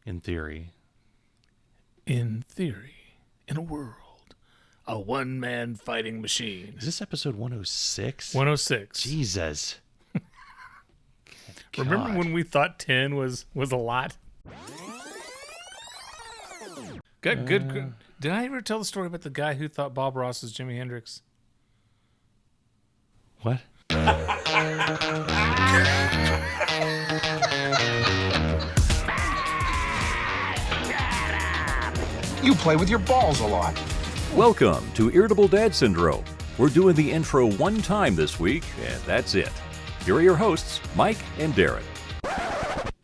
In theory. In theory, in a world, a one-man fighting machine. Is this episode 106? 106. Jesus. Remember God. when we thought 10 was a lot? Good. Did I ever tell the story about the guy who thought Bob Ross was Jimi Hendrix? What? You play with your balls a lot. Welcome to Irritable Dad Syndrome. We're doing the intro one time this week, and that's it. Here are your hosts, Mike and Darren.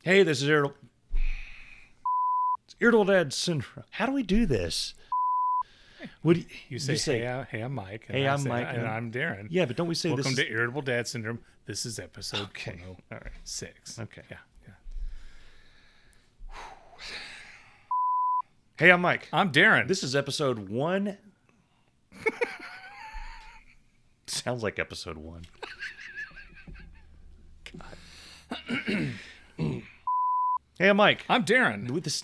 Hey, this is Irritable Dad Syndrome. How do we do this? Would You say, hey, I'm Mike. And Hey, I I'm say, Mike, And I'm Darren. Yeah, but don't we say Welcome this? to Irritable Dad Syndrome. This is episode Okay. All right. 6. Okay. Yeah. Hey, I'm Mike. I'm Darren. This is episode 1. Sounds like episode 1. God. Hey, I'm Mike. I'm Darren. With this,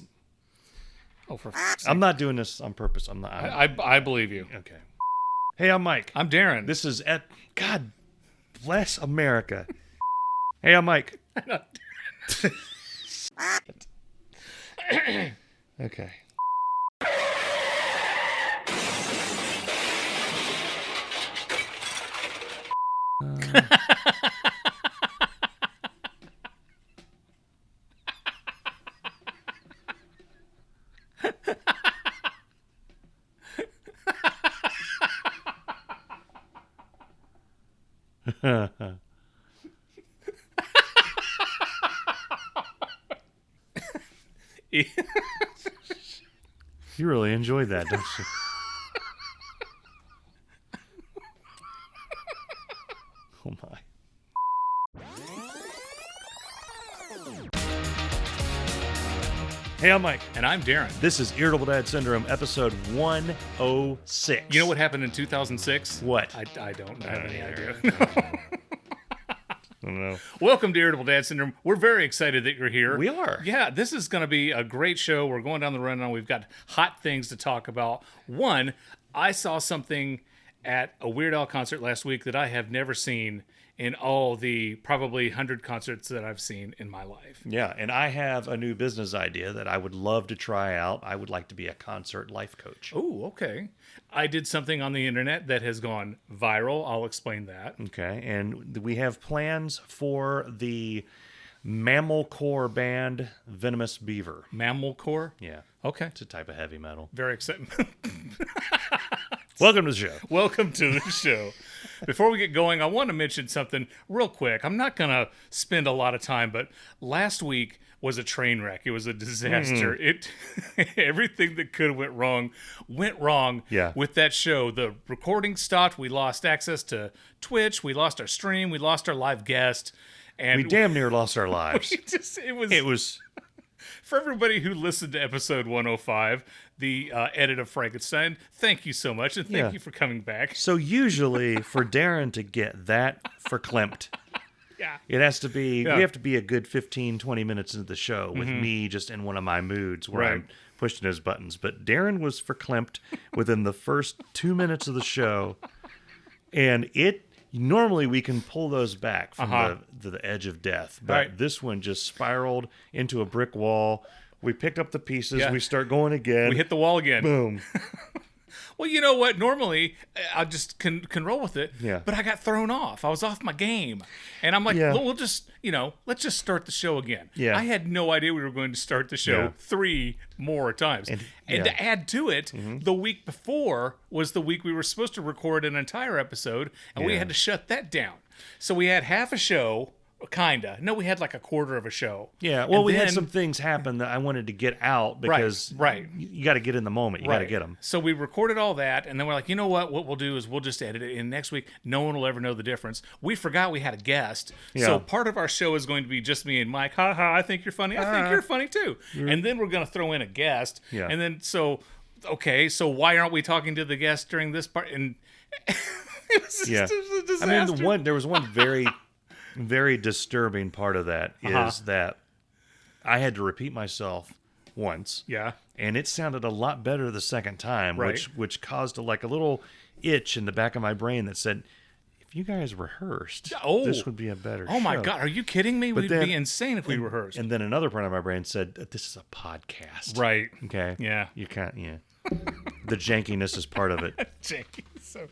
Oh, for f***ing sake. I'm not doing this on purpose. I'm not. I believe you. Okay. Hey, I'm Mike. I'm Darren. This is God bless America. Hey, I'm Mike. Okay. You really enjoyed that, don't you? Oh my. Hey, I'm Mike. And I'm Darren. This is Irritable Dad Syndrome, episode 106. You know what happened in 2006? What? I don't have any idea. I don't know. Welcome to Irritable Dad Syndrome. We're very excited that you're here. We are. Yeah, this is going to be a great show. We're going down the rundown. We've got hot things to talk about. One, I saw something at a Weird Al concert last week that I have never seen in all the probably 100 concerts that I've seen in my life. Yeah, and I have a new business idea that I would love to try out. I would like to be a concert life coach. Oh, okay. I did something on the internet that has gone viral. I'll explain that. Okay, and we have plans for the mammal core band Venomous Beaver. Mammal Core? Yeah, Okay. it's a type of heavy metal. Very exciting. Welcome to the show. Welcome to the show. Before we get going, I want to mention something real quick. I'm not going to spend a lot of time, but last week was a train wreck. It was a disaster. It everything that could have went wrong Yeah. with that show. The recording stopped. We lost access to Twitch. We lost our stream. We lost our live guest. And We damn near lost our lives. it was for everybody who listened to episode 105, the edit of Frankenstein. Thank you so much, and thank Yeah. you for coming back. So usually for Darren to get that verklempt, Yeah. it has to be, Yeah. we have to be a good 15, 20 minutes into the show with me just in one of my moods where Right. I'm pushing his buttons. But Darren was verklempt within the first 2 minutes of the show. And normally we can pull those back from the edge of death. But Right. this one just spiraled into a brick wall. We pick up the pieces. Yeah. We start going again. We hit the wall again. Boom. Well, you know what? Normally, I just can roll with it. Yeah. But I got thrown off. I was off my game. And I'm like, Yeah. well, we'll just, let's just start the show again. Yeah. I had no idea we were going to start the show Yeah. 3 more times. And yeah. to add to it, the week before was the week we were supposed to record an entire episode, and we Yeah. had to shut that down. So we had half a show. Kinda. No, we had like a quarter of a show. Yeah, well, And we had then- some things happen that I wanted to get out because right. you got to get in the moment. You got to get them. So we recorded all that, and then we're like, you know what? What we'll do is we'll just edit it in next week. No one will ever know the difference. We forgot we had a guest. Yeah. So part of our show is going to be just me and Mike. Ha ha, I think you're funny. I think you're funny too. And then we're going to throw in a guest. Yeah. And then, so why aren't we talking to the guest during this part? And it was just Yeah. a disaster. I mean, there was one very, very disturbing part of that is that I had to repeat myself once. Yeah. And it sounded a lot better the second time, Right. which caused a little itch in the back of my brain that said, if you guys rehearsed, this would be a better show. Oh my God, are you kidding me? We'd be insane if we rehearsed. And then another part of my brain said, this is a podcast. Right. Okay. Yeah. You can't, the jankiness is part of it. Janky. So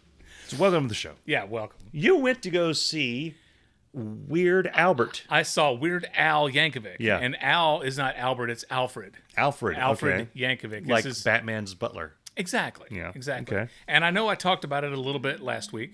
welcome to the show. yeah, welcome. You went to go see Weird Albert. I saw Weird Al Yankovic. Yeah. And Al is not Albert, it's Alfred. Alfred Alfred okay. Yankovic. Like Batman's butler. Exactly. Yeah. Exactly. Okay. And I know I talked about it a little bit last week.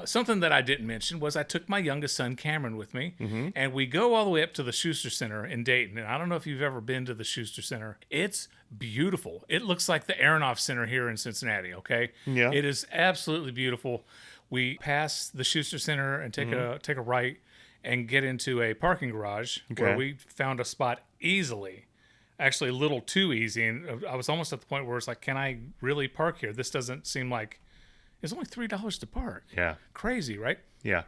Something that I didn't mention was I took my youngest son, Cameron, with me, and we go all the way up to the Schuster Center in Dayton. And I don't know if you've ever been to the Schuster Center. It's beautiful. It looks like the Aronoff Center here in Cincinnati, okay? Yeah. It is absolutely beautiful. We pass the Schuster Center and take a right and get into a parking garage where we found a spot easily. Actually, a little too easy. And I was almost at the point where it's like, can I really park here? This doesn't seem like... It's only $3 to park. Yeah. Crazy, right? Yeah.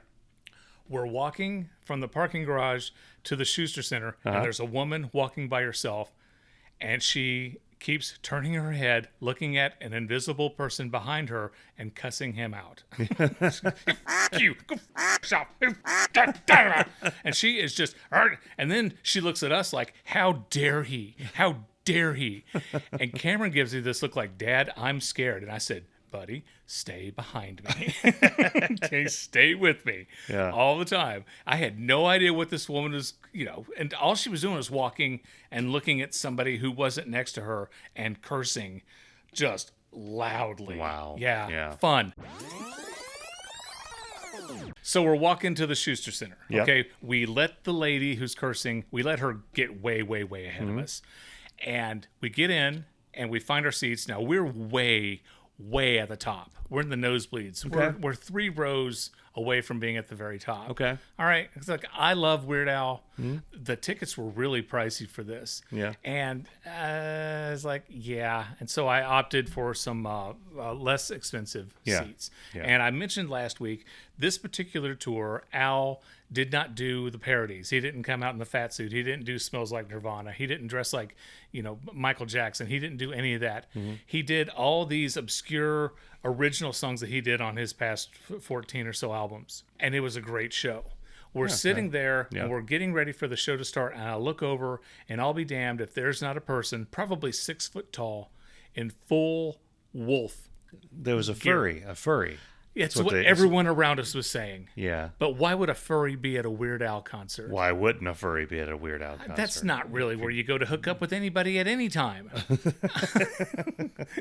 We're walking from the parking garage to the Schuster Center, and there's a woman walking by herself, and she keeps turning her head, looking at an invisible person behind her, and cussing him out. You, go yourself. And she is just, and then she looks at us like, how dare he? How dare he? And Cameron gives me this look like, Dad, I'm scared. And I said, buddy, stay behind me. Okay, stay with me all the time. I had no idea what this woman was, and all she was doing was walking and looking at somebody who wasn't next to her and cursing just loudly. Wow. Yeah. Fun. So we're walking to the Schuster Center. Yep. Okay. We let the lady who's cursing, we let her get way, way, way ahead of us. And we get in and we find our seats. Now we're way at the top. We're in the nosebleeds. Okay. We're 3 rows away from being at the very top. Okay. All right. It's like, I love Weird Al. The tickets were really pricey for this. Yeah. And I was like, yeah. And so I opted for some less expensive seats. Yeah. And I mentioned last week, this particular tour, Al did not do the parodies. He didn't come out in the fat suit. He didn't do Smells Like Nirvana. He didn't dress like, Michael Jackson. He didn't do any of that. He did all these obscure original songs that he did on his past 14 or so albums. And it was a great show. We're sitting there and we're getting ready for the show to start. And I look over and I'll be damned if there's not a person, probably 6 foot tall, in full wolf. There was a furry. It's what everyone around us was saying. Yeah. But why would a furry be at a Weird Al concert? Why wouldn't a furry be at a Weird Al concert? That's not really where you go to hook up with anybody at any time.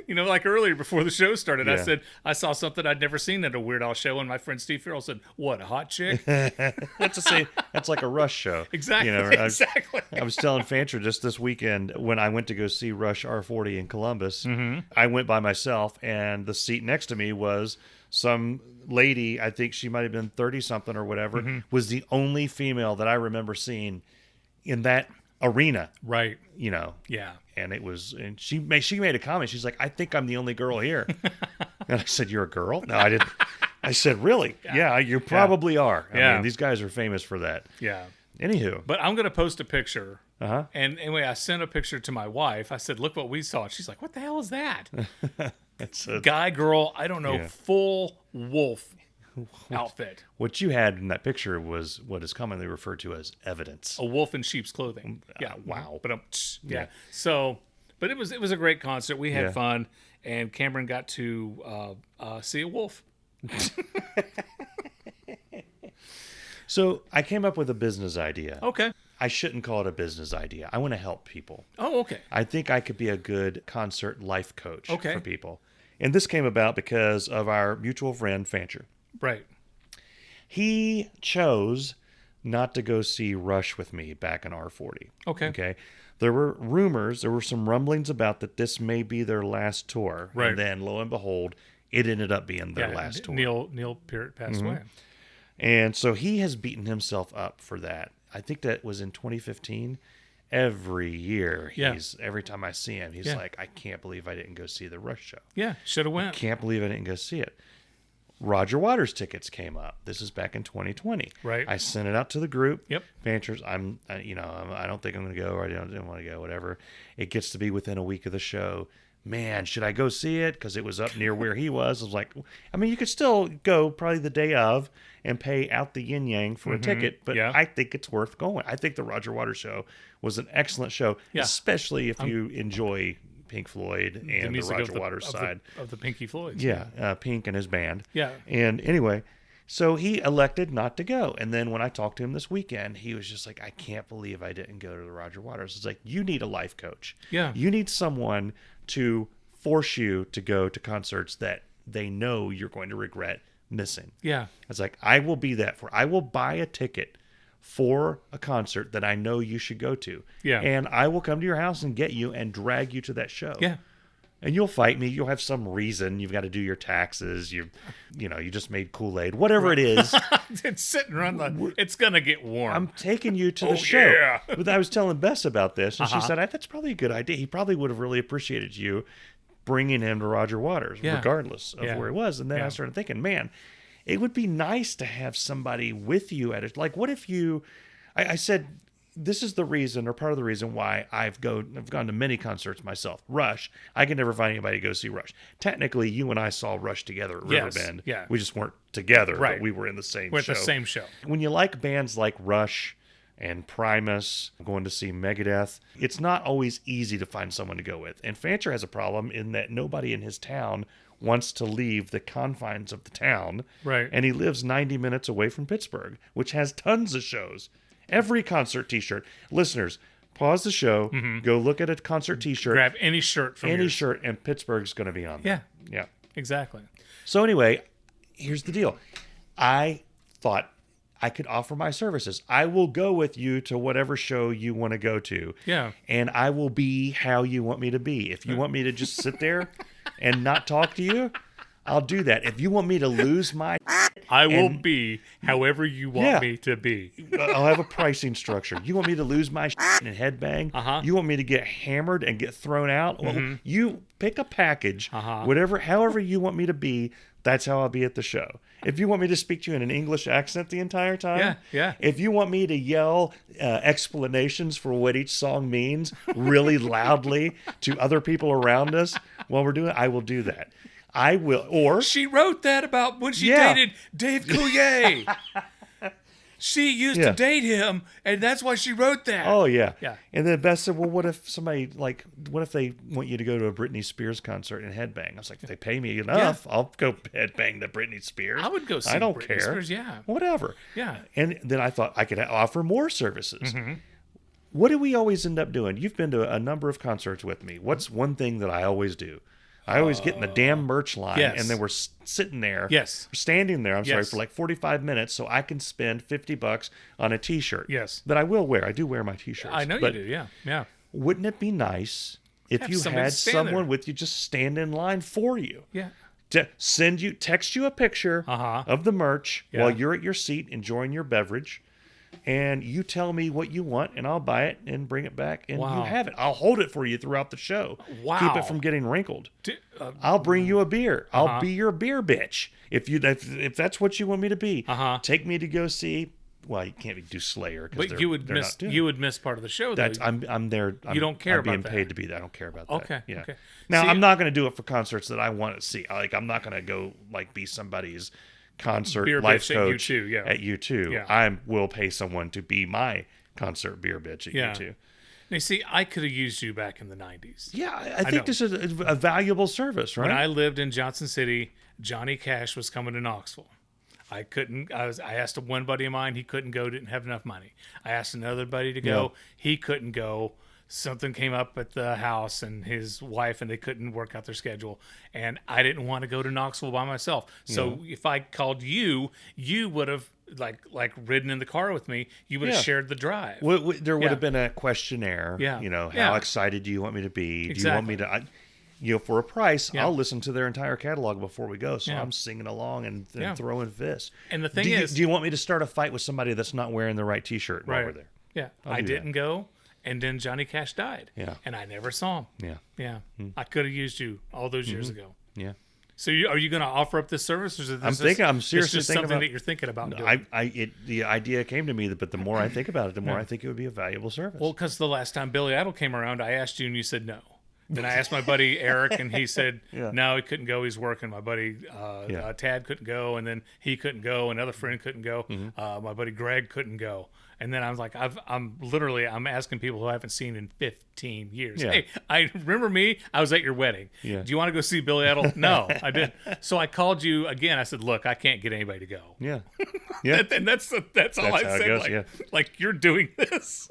Like earlier before the show started, I said I saw something I'd never seen at a Weird Al show, and my friend Steve Farrell said, "What, a hot chick?" That's like a Rush show. Exactly. Exactly. I was telling Fancher just this weekend when I went to go see Rush R40 in Columbus, I went by myself, and the seat next to me was some lady, I think she might have been 30-something or whatever, was the only female that I remember seeing in that arena. Right. Yeah. And she made a comment. She's like, I think I'm the only girl here. And I said, you're a girl? No, I didn't. I said, really? Yeah, you probably are. I mean, these guys are famous for that. Yeah. Anywho. But I'm going to post a picture. And anyway, I sent a picture to my wife. I said, look what we saw. And she's like, what the hell is that? It's a guy, girl, I don't know, full wolf outfit. What you had in that picture was what is commonly referred to as evidence. A wolf in sheep's clothing. Yeah, wow. But So, but it was a great concert. We had fun, and Cameron got to see a wolf. So I came up with a business idea. Okay. I shouldn't call it a business idea. I want to help people. Oh, okay. I think I could be a good concert life coach for people. And this came about because of our mutual friend, Fancher. Right. He chose not to go see Rush with me back in R40. Okay. There were rumors, there were some rumblings about that this may be their last tour. Right. And then, lo and behold, it ended up being their last tour. Neil Peart passed away. And so he has beaten himself up for that. I think that was in 2015. Every year, every time I see him, he's like, I can't believe I didn't go see the Rush show. Yeah, should have went. Can't believe I didn't go see it. Roger Waters tickets came up. This is back in 2020. Right. I sent it out to the group. Yep. Fanchers, I don't think I'm going to go, or I don't want to go, whatever. It gets to be within a week of the show. Man, should I go see it? Because it was up near where he was. I was like, I mean, you could still go probably the day of and pay out the yin yang for a ticket, but I think it's worth going. I think the Roger Waters show was an excellent show, especially if you enjoy Pink Floyd and the Roger Waters side of the Pinky Floyds. Yeah, Pink and his band. Yeah. And anyway, so he elected not to go. And then when I talked to him this weekend, he was just like, I can't believe I didn't go to the Roger Waters. It's like, you need a life coach. Yeah. You need someone to force you to go to concerts that they know you're going to regret missing. Yeah. It's like, I will be that for. I will buy a ticket for a concert that I know you should go to. Yeah. And I will come to your house and get you and drag you to that show. Yeah. And you'll fight me. You'll have some reason. You've got to do your taxes. You just made Kool-Aid. Whatever it is. It's sitting around it's going to get warm. I'm taking you to the show. Yeah. But I was telling Bess about this, and she said, that's probably a good idea. He probably would have really appreciated you bringing him to Roger Waters, regardless of where he was. And then I started thinking, man, it would be nice to have somebody with you at it. Like, what if you... I said... This is the reason, or part of the reason, why I've gone to many concerts myself. Rush, I can never find anybody to go see Rush. Technically, you and I saw Rush together at Riverbend. Yeah. We just weren't together, Right. but we were in the same We're show. at the same show. When you like bands like Rush and Primus, going to see Megadeth, it's not always easy to find someone to go with. And Fancher has a problem in that nobody in his town wants to leave the confines of the town. Right. And he lives 90 minutes away from Pittsburgh, which has tons of shows. Every concert t-shirt. Listeners, pause the show, go look at a concert t-shirt. Grab any shirt from any yours. shirt, and Pittsburgh's going to be on there. Yeah. Exactly. So anyway, here's the deal. I thought I could offer my services. I will go with you to whatever show you want to go to. Yeah. And I will be how you want me to be. If you want me to just sit there and not talk to you, I'll do that. If you want me to lose my... I will be however you want me to be. I'll have a pricing structure. You want me to lose my and headbang? You want me to get hammered and get thrown out? Well, you pick a package, however you want me to be, that's how I'll be at the show. If you want me to speak to you in an English accent the entire time, if you want me to yell explanations for what each song means really loudly to other people around us while we're doing it, I will do that. I will, or... She wrote that about when she dated Dave Coulier. She used to date him, and that's why she wrote that. Oh, yeah. Yeah. And then Beth said, well, what if they want you to go to a Britney Spears concert and headbang? I was like, if they pay me enough, I'll go headbang to Britney Spears. I would go see I don't Britney care. Spears, yeah. Whatever. Yeah. And then I thought I could offer more services. What do we always end up doing? You've been to a number of concerts with me. What's one thing that I always do? I always get in the damn merch line, and then we're sitting there, standing there, for like 45 minutes so I can spend $50 on a t-shirt. Yes. That I will wear. I do wear my t-shirts. I know you do, yeah. Wouldn't it be nice if you had someone with you just stand in line for you? Yeah. To text you a picture of the merch while you're at your seat enjoying your beverage. And you tell me what you want, and I'll buy it and bring it back, and you have it. I'll hold it for you throughout the show. Wow. Keep it from getting wrinkled. I'll bring you a beer. I'll be your beer bitch. If that's what you want me to be. Take me to go see... Well, you can't do Slayer. But you would miss part of the show, though. I'm there. You don't care about that. I'm being paid to be there. I don't care about that. Okay. Yeah. Okay. Now, I'm not going to do it for concerts that I want to see. I'm not going to go be somebody's concert beer life bitch coach at U2. Yeah. I will pay someone to be my concert beer bitch at U2. Now, see, I could have used you back in the 90s. Yeah, I think this is a valuable service, right? When I lived in Johnson City, Johnny Cash was coming to Knoxville. I asked one buddy of mine, he couldn't go, didn't have enough money. I asked another buddy to go, he couldn't go. Something came up at the house and his wife, and they couldn't work out their schedule. And I didn't want to go to Knoxville by myself. So if I called you, you would have like ridden in the car with me. You would have shared the drive. There would have been a questionnaire. Yeah. How excited do you want me to be? Exactly. Do you want me to... for a price, I'll listen to their entire catalog before we go. So I'm singing along and throwing fists. And the thing do you want me to start a fight with somebody that's not wearing the right T-shirt while we're there? Yeah. I didn't go. And then Johnny Cash died. Yeah. And I never saw him. Yeah. Yeah. I could have used you all those years ago. Yeah. So are you going to offer up this service? Or is this I'm seriously it's just thinking something about, that you're thinking about doing? The idea came to me, but the more I think about it, the more I think it would be a valuable service. Well, because the last time Billy Idol came around, I asked you and you said no. Then I asked my buddy Eric, and he said no, he couldn't go. He's working. My buddy Tad couldn't go, and then he couldn't go. Another friend couldn't go. My buddy Greg couldn't go. And then I was like, I'm asking people who I haven't seen in 15 years. Yeah. Hey, I remember me. I was at your wedding. Yeah. Do you want to go see Billy Idol? No, I didn't. So I called you again. I said, look, I can't get anybody to go. yeah. And that's all I how it said. goes, like you're doing this.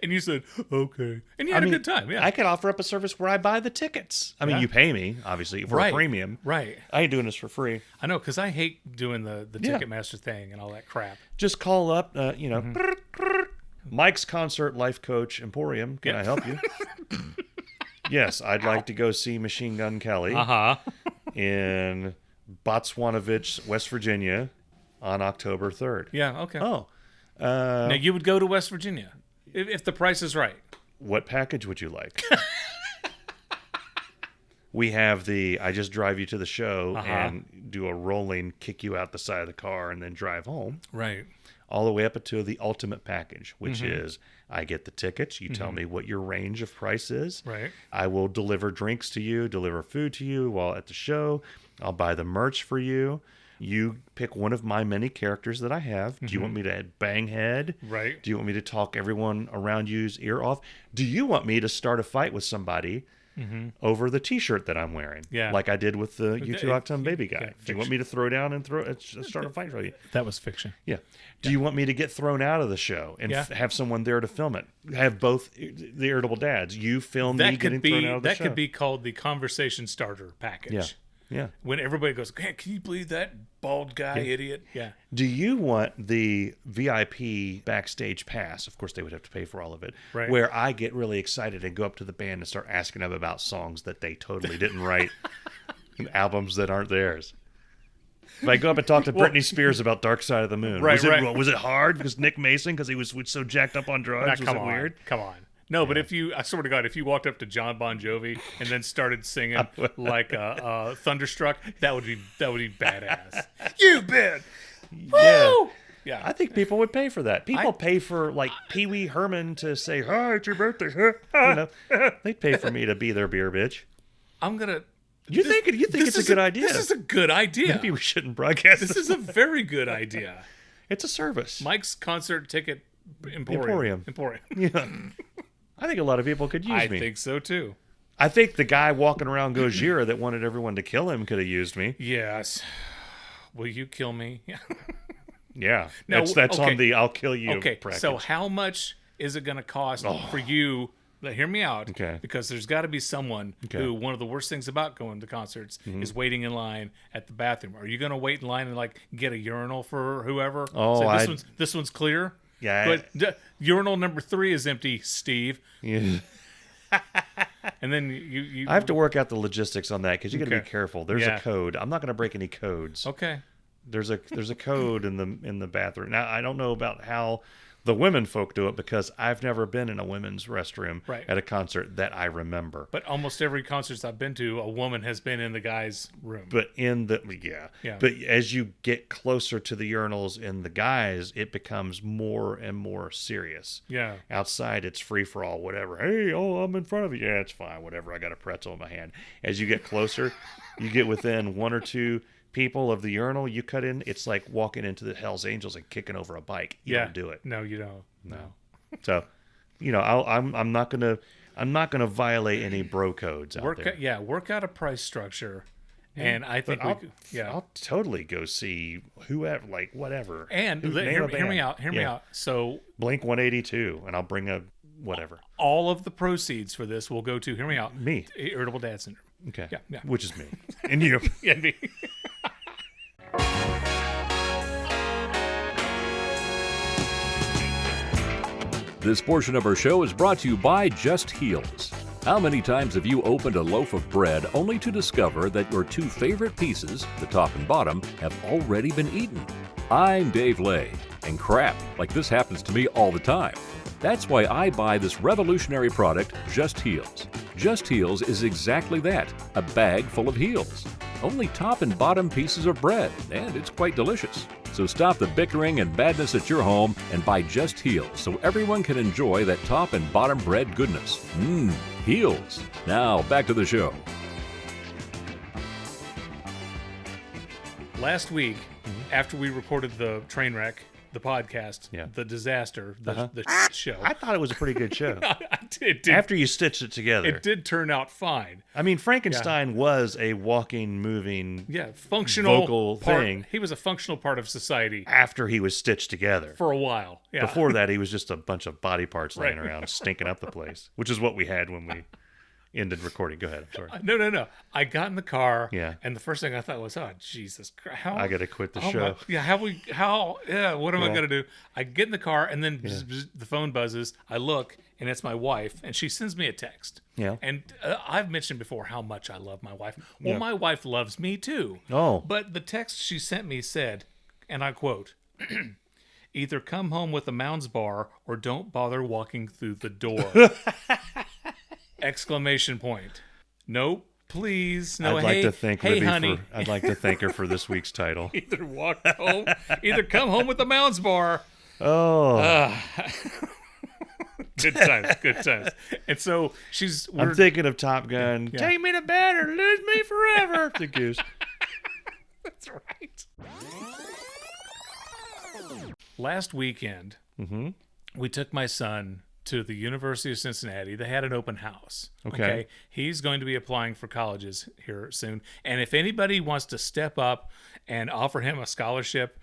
And you said, okay. And you had a good time. Yeah. I could offer up a service where I buy the tickets. I mean, you pay me, obviously, for a premium. Right. I ain't doing this for free. I know, because I hate doing the Ticketmaster thing and all that crap. Just call up, Mike's Concert Life Coach Emporium. Can I help you? Yes, I'd like to go see Machine Gun Kelly in Botswanavich, West Virginia on October 3rd. Yeah, okay. Oh. Now, you would go to West Virginia if the price is right. What package would you like? We have I just drive you to the show and do a rolling, kick you out the side of the car, and then drive home. Right. All the way up to the ultimate package, which is I get the tickets. You tell me what your range of price is. Right. I will deliver drinks to you, deliver food to you while at the show. I'll buy the merch for you. You pick one of my many characters that I have. Do you want me to bang head? Right. Do you want me to talk everyone around you's ear off? Do you want me to start a fight with somebody over the T-shirt that I'm wearing? Yeah. Like I did with the U2 Octum Baby guy. Yeah, Do you want me to throw down and start a fight for you? That was fiction. Yeah. Do you want me to get thrown out of the show and have someone there to film it? Have both the Irritable Dads. You film me getting thrown out of the show. That could be called the conversation starter package. Yeah. Yeah. When everybody goes, can you believe that bald guy idiot? Yeah. Do you want the VIP backstage pass? Of course, they would have to pay for all of it. Right. Where I get really excited and go up to the band and start asking them about songs that they totally didn't write and albums that aren't theirs. If I go up and talk to Britney Spears about Dark Side of the Moon, was it hard because Nick Mason, because he was so jacked up on drugs? Was it weird? Come on. No, but I swear to God, if you walked up to John Bon Jovi and then started singing like Thunderstruck, that would be badass. You bet. Yeah. Woo! Yeah. I think people would pay for that. People pay for like Pee Wee Herman to say, "Hi, it's your birthday." They'd pay for me to be their beer bitch. I'm gonna. You think it's a good idea? This is a good idea. Maybe we shouldn't broadcast this. This is a very good idea. It's a service. Mike's Concert Ticket Emporium. Yeah. I think a lot of people could use me. I think so too. I think the guy walking around Gojira that wanted everyone to kill him could have used me. Yes. Will you kill me? Yeah. No, that's on the I'll kill you package. So how much is it going to cost for you? Hear me out. Okay. Because there's got to be someone who, one of the worst things about going to concerts is waiting in line at the bathroom. Are you going to wait in line and like get a urinal for whoever? Oh, say, this one's clear. Yeah. But urinal number 3 is empty, Steve. Yeah. And then you I have to work out the logistics on that because you got to be careful. There's Yeah. a code. I'm not going to break any codes. Okay. There's a code in the bathroom. Now I don't know about how the women folk do it because I've never been in a women's restroom at a concert that I remember. But almost every concert I've been to, a woman has been in the guy's room. But But as you get closer to the urinals in the guys, it becomes more and more serious. Yeah. Outside, it's free for all, whatever. Hey, I'm in front of you. Yeah, it's fine, whatever. I got a pretzel in my hand. As you get closer, you get within one or two people of the urinal, you cut in. It's like walking into the Hell's Angels and kicking over a bike. You don't do it. No, you don't. No. So, I'm not gonna violate any bro codes out there. Work out a price structure, and I think I'll totally go see whoever, like whatever. And hear me out. So Blink 182, and I'll bring a whatever. All of the proceeds for this will go to me, Irritable Dad Syndrome. Okay. Yeah. Which is me and you. Yeah, me. This portion of our show is brought to you by Just Heels. How many times have you opened a loaf of bread only to discover that your two favorite pieces, the top and bottom, have already been eaten? I'm Dave Lay, and crap, like this happens to me all the time. That's why I buy this revolutionary product, Just Heels. Just Heels is exactly that, a bag full of heels. Only top and bottom pieces of bread, and it's quite delicious. So stop the bickering and badness at your home and buy Just Heels so everyone can enjoy that top and bottom bread goodness. Heels. Now, back to the show. Last week, after we recorded the train wreck, the podcast, Yeah. the disaster, the show. I thought it was a pretty good show. It did, After you stitched it together. it did turn out fine. I mean, Frankenstein was a walking, moving, Yeah, functional vocal part, thing. He was a functional part of society after he was stitched together. for a while. Yeah. Before that, he was just a bunch of body parts laying Right. around, stinking up the place, which is what we had when we ended recording. Go ahead. I'm sorry. No. I got in the car, Yeah. and the first thing I thought was, "Oh, Jesus Christ! How I got to quit the oh show. my- what am I Yeah. gonna do?" I get in the car, and then the phone buzzes. I look, and it's my wife, and she sends me a text. Yeah. And I've mentioned before how much I love my wife. Well, Yeah. my wife loves me too. Oh. But the text she sent me said, and I quote, "Either come home with a Mounds bar or don't bother walking through the door." Exclamation point. Nope, please. No, I'd like to thank hey, Libby honey. I'd like to thank her for this week's title. Either walk home, either come home with a Mounds bar. Oh, Good times. And so I'm thinking of Top Gun. Yeah. Take me to bed or lose me forever. The goose. That's right. Last weekend, we took my son to the University of Cincinnati. They had an open house. Okay. He's going to be applying for colleges here soon. And if anybody wants to step up and offer him a scholarship,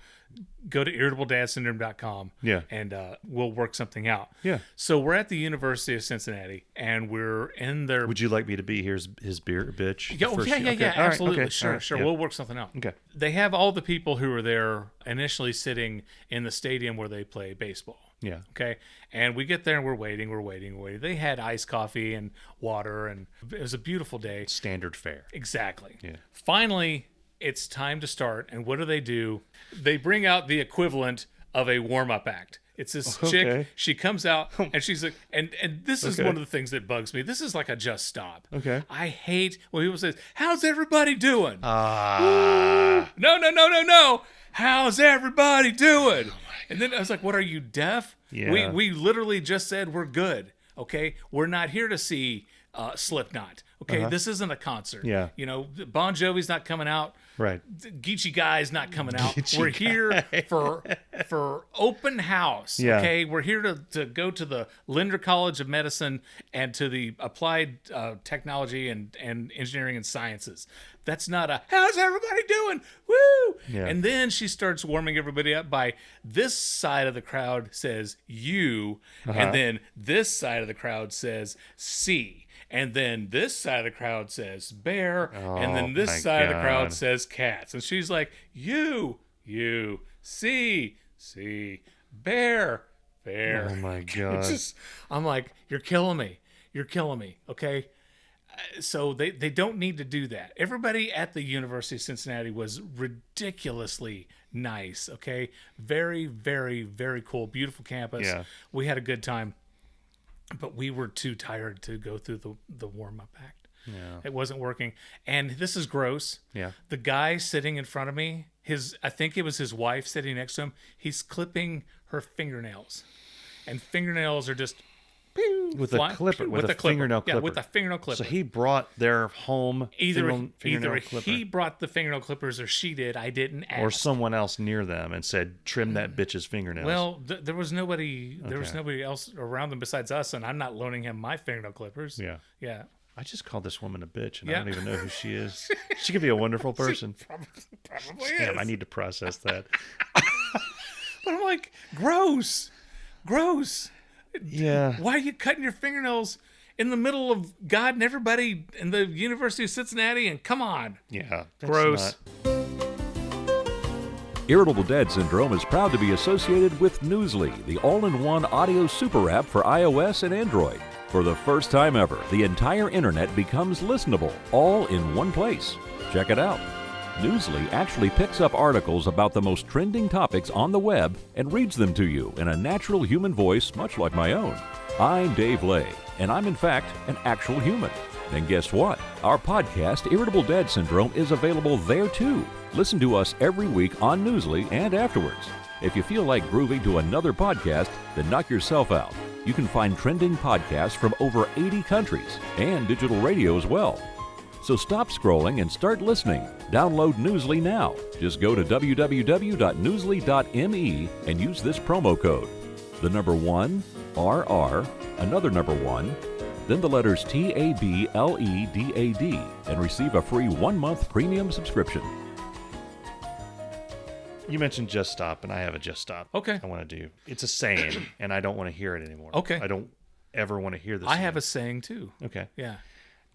go to irritabledadsyndrome.com. Yeah. And we'll work something out. Yeah. So we're at the University of Cincinnati, and we're in their... Would you like me to be his beer bitch? Yeah, First- yeah, okay. All right, absolutely. okay, Sure, all right, sure. yeah. We'll work something out. Okay. They have all the people who were there initially sitting in the stadium where they play baseball. Yeah. Okay. And we get there and we're waiting. They had iced coffee and water, and it was a beautiful day. Standard fare. Exactly. Yeah. Finally, it's time to start. And what do? They bring out the equivalent of a warm-up act. It's this chick. Okay. She comes out and she's like, and this is Okay. one of the things that bugs me. This is like a just stop. Okay. I hate when people say, "How's everybody doing?" Ah. No. How's everybody doing? And then I was like, "What, are you deaf?" Yeah. We literally just said we're good. Okay, we're not here to see Slipknot. Okay, this isn't a concert. Yeah. You know, Bon Jovi's not coming out. Right. Geechee Guy's not coming out. Geechee We're here for open house. Yeah. Okay, we're here to go to the Linder College of Medicine and to the Applied Technology and Engineering and Sciences. That's not a "how's everybody doing?" Woo! Yeah. And then she starts warming everybody up by this side of the crowd says "you," and then this side of the crowd says "see." And then this side of the crowd says "bear," and then my this side of the crowd God. says "cats." And she's like, you, see, bear. Oh my God. It's just, I'm like, you're killing me, okay? So they don't need to do that. Everybody at the University of Cincinnati was ridiculously nice, okay? Very, very, very cool, beautiful campus. Yeah. We had a good time. But we were too tired to go through the warm-up act. Yeah. It wasn't working. And this is gross. Yeah. The guy sitting in front of me, I think it was his wife sitting next to him, he's clipping her fingernails. And fingernails are just... With a clipper. With a fingernail clipper. Yeah, with a fingernail clipper. So he brought their home fingernail clipper. He brought the fingernail clippers or she did. I didn't ask. Or someone else near them and said, "Trim that bitch's fingernails." Well, there was nobody. There was nobody else around them besides us, and I'm not loaning him my fingernail clippers. Yeah. Yeah. I just called this woman a bitch, and Yeah. I don't even know who she is. She could be a wonderful person. Probably Damn, is. I need to process that. But I'm like, gross. Yeah. Why are you cutting your fingernails in the middle of God and everybody in the University of Cincinnati? And come on. Yeah. that's Gross. not- Irritable Dad Syndrome is proud to be associated with Newsly, the all-in-one audio super app for iOS and Android. For the first time ever, the entire internet becomes listenable, all in one place. Check it out. Newsly actually picks up articles about the most trending topics on the web and reads them to you in a natural human voice much like my own. I'm Dave Lay. and I'm in fact an actual human. And guess what? Our podcast, Irritable Dad Syndrome, is available there too. Listen to us every week on Newsly and afterwards. If you feel like grooving to another podcast, then knock yourself out. You can find trending podcasts from over 80 countries and digital radio as well. So stop scrolling and start listening. Download Newsly now. Just go to www.newsly.me and use this promo code. The number 1, RR, another number 1, then the letters TABLEDAD, and receive a free 1-month premium subscription. You mentioned Just Stop, and I have a Just Stop. Okay. I want to do. It's a saying, and I don't want to hear it anymore. Okay. I don't ever want to hear this. I have a saying too. Okay. Yeah.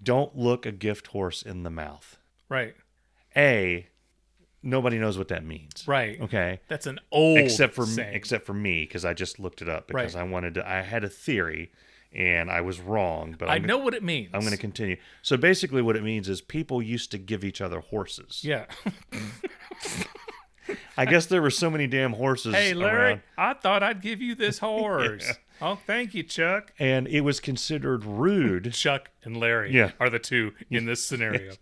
Don't look a gift horse in the mouth. Right. Nobody knows what that means. Right. Okay. That's an old except for saying. me, because I just looked it up because Right. I had a theory and I was wrong, but I know what it means. I'm going to continue. So basically what it means is people used to give each other horses. Yeah. I guess there were so many damn horses Hey, Larry, around. I thought I'd give you this horse. Yeah. Oh, thank you, Chuck. And it was considered rude. Chuck and Larry Yeah. are the two in this scenario.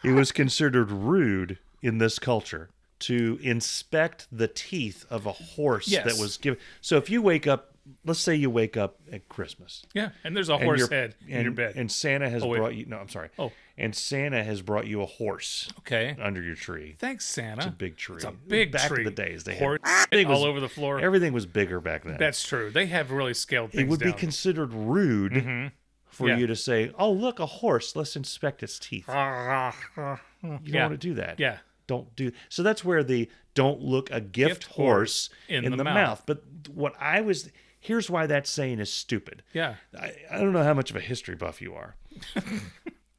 It was considered rude in this culture to inspect the teeth of a horse Yes. that was given. So if you wake up, let's say you wake up at Christmas. Yeah, and there's a and horse your- head in your bed. And Santa has wait. brought you, no, I'm sorry. Oh. And Santa has brought you a horse Okay. under your tree. Thanks, Santa. It's a big tree. It's a big Back tree. in the days, they Horse had everything all was- over the floor. Everything was bigger back then. That's true. They have really scaled things It would be down. considered rude for Yeah. you to say, "Oh, look, a horse. Let's inspect its teeth." You don't Yeah. want to do that. Yeah. Don't do. So that's where the "don't look a gift horse in the mouth." But here's why that saying is stupid. Yeah. I don't know how much of a history buff you are,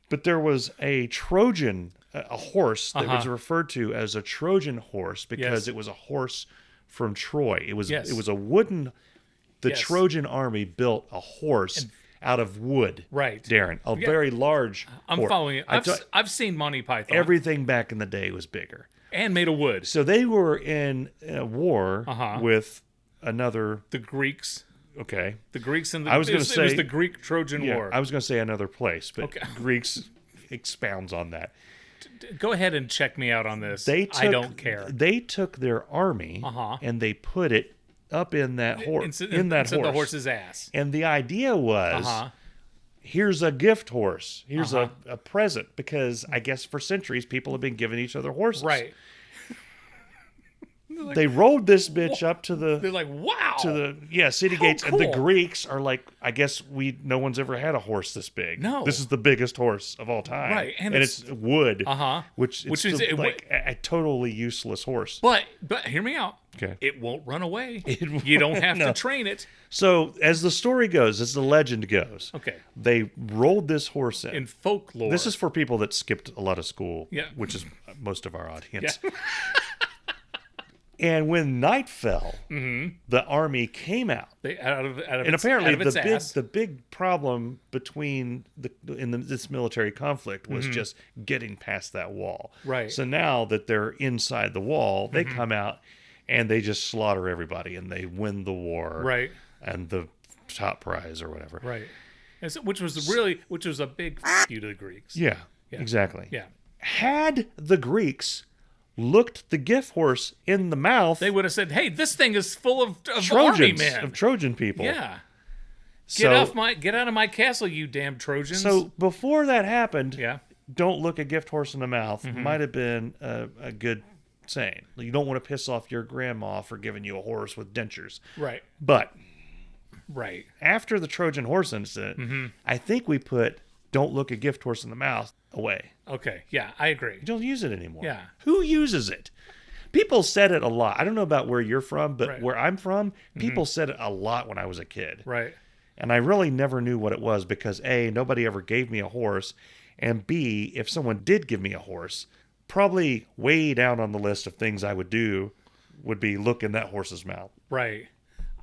but there was a Trojan, a horse that was referred to as a Trojan horse because Yes. it was a horse from Troy. It was Yes. it was a wooden. The Yes. Trojan army built a horse out of wood. Right. Darren, a very large. I'm horse. following you. I I've seen Monty Python. everything back in the day was bigger. and made of wood. So they were in a war with another. The Greeks. Okay. The Greeks and the I was gonna it was say- the Greek-Trojan Yeah, War. I was going to say another place, but Okay. Greeks expounds on that. Go ahead and check me out on this. I don't care. They took their army and they put it up in that horse. Inside the horse's ass. And the idea was, here's a gift horse. Here's a present, because I guess for centuries people have been giving each other horses. Right. They rode this bitch up to the They're like, wow. city gates, and the cool. Greeks are like, I guess no one's ever had a horse this big. No. This is the biggest horse of all time. Right, and it's wood. Which is a totally useless horse. But hear me out. Okay. It won't run away. You don't have to train it. So as the story goes, as the legend goes, Okay. they rolled this horse in. In folklore. This is for people that skipped a lot of school, Yeah. which is most of our audience. And when night fell, the army came out. out of And its, apparently, out of its the big problem between this military conflict was just getting past that wall. Right. So now that they're inside the wall, they come out and they just slaughter everybody, and they win the war. Right. And the top prize or whatever. Right. And so, which was a big you to the Greeks. Yeah. Exactly. Yeah. Had the Greeks looked the gift horse in the mouth, They would have said, "Hey, this thing is full of army Trojans, men." of Trojan people. Yeah. So, Get out of my castle, you damn Trojans. So before that happened, yeah. don't look a gift horse in the mouth might have been a good saying. You don't want to piss off your grandma for giving you a horse with dentures. Right. But Right. after the Trojan horse incident, I think we put "don't look a gift horse in the mouth" away. Okay. Yeah, I agree. You don't use it anymore. Yeah. Who uses it? People said it a lot. I don't know about where you're from, but Right. where I'm from, people said it a lot when I was a kid. Right. And I really never knew what it was because A, nobody ever gave me a horse, and B, if someone did give me a horse, probably way down on the list of things I would do would be look in that horse's mouth. Right.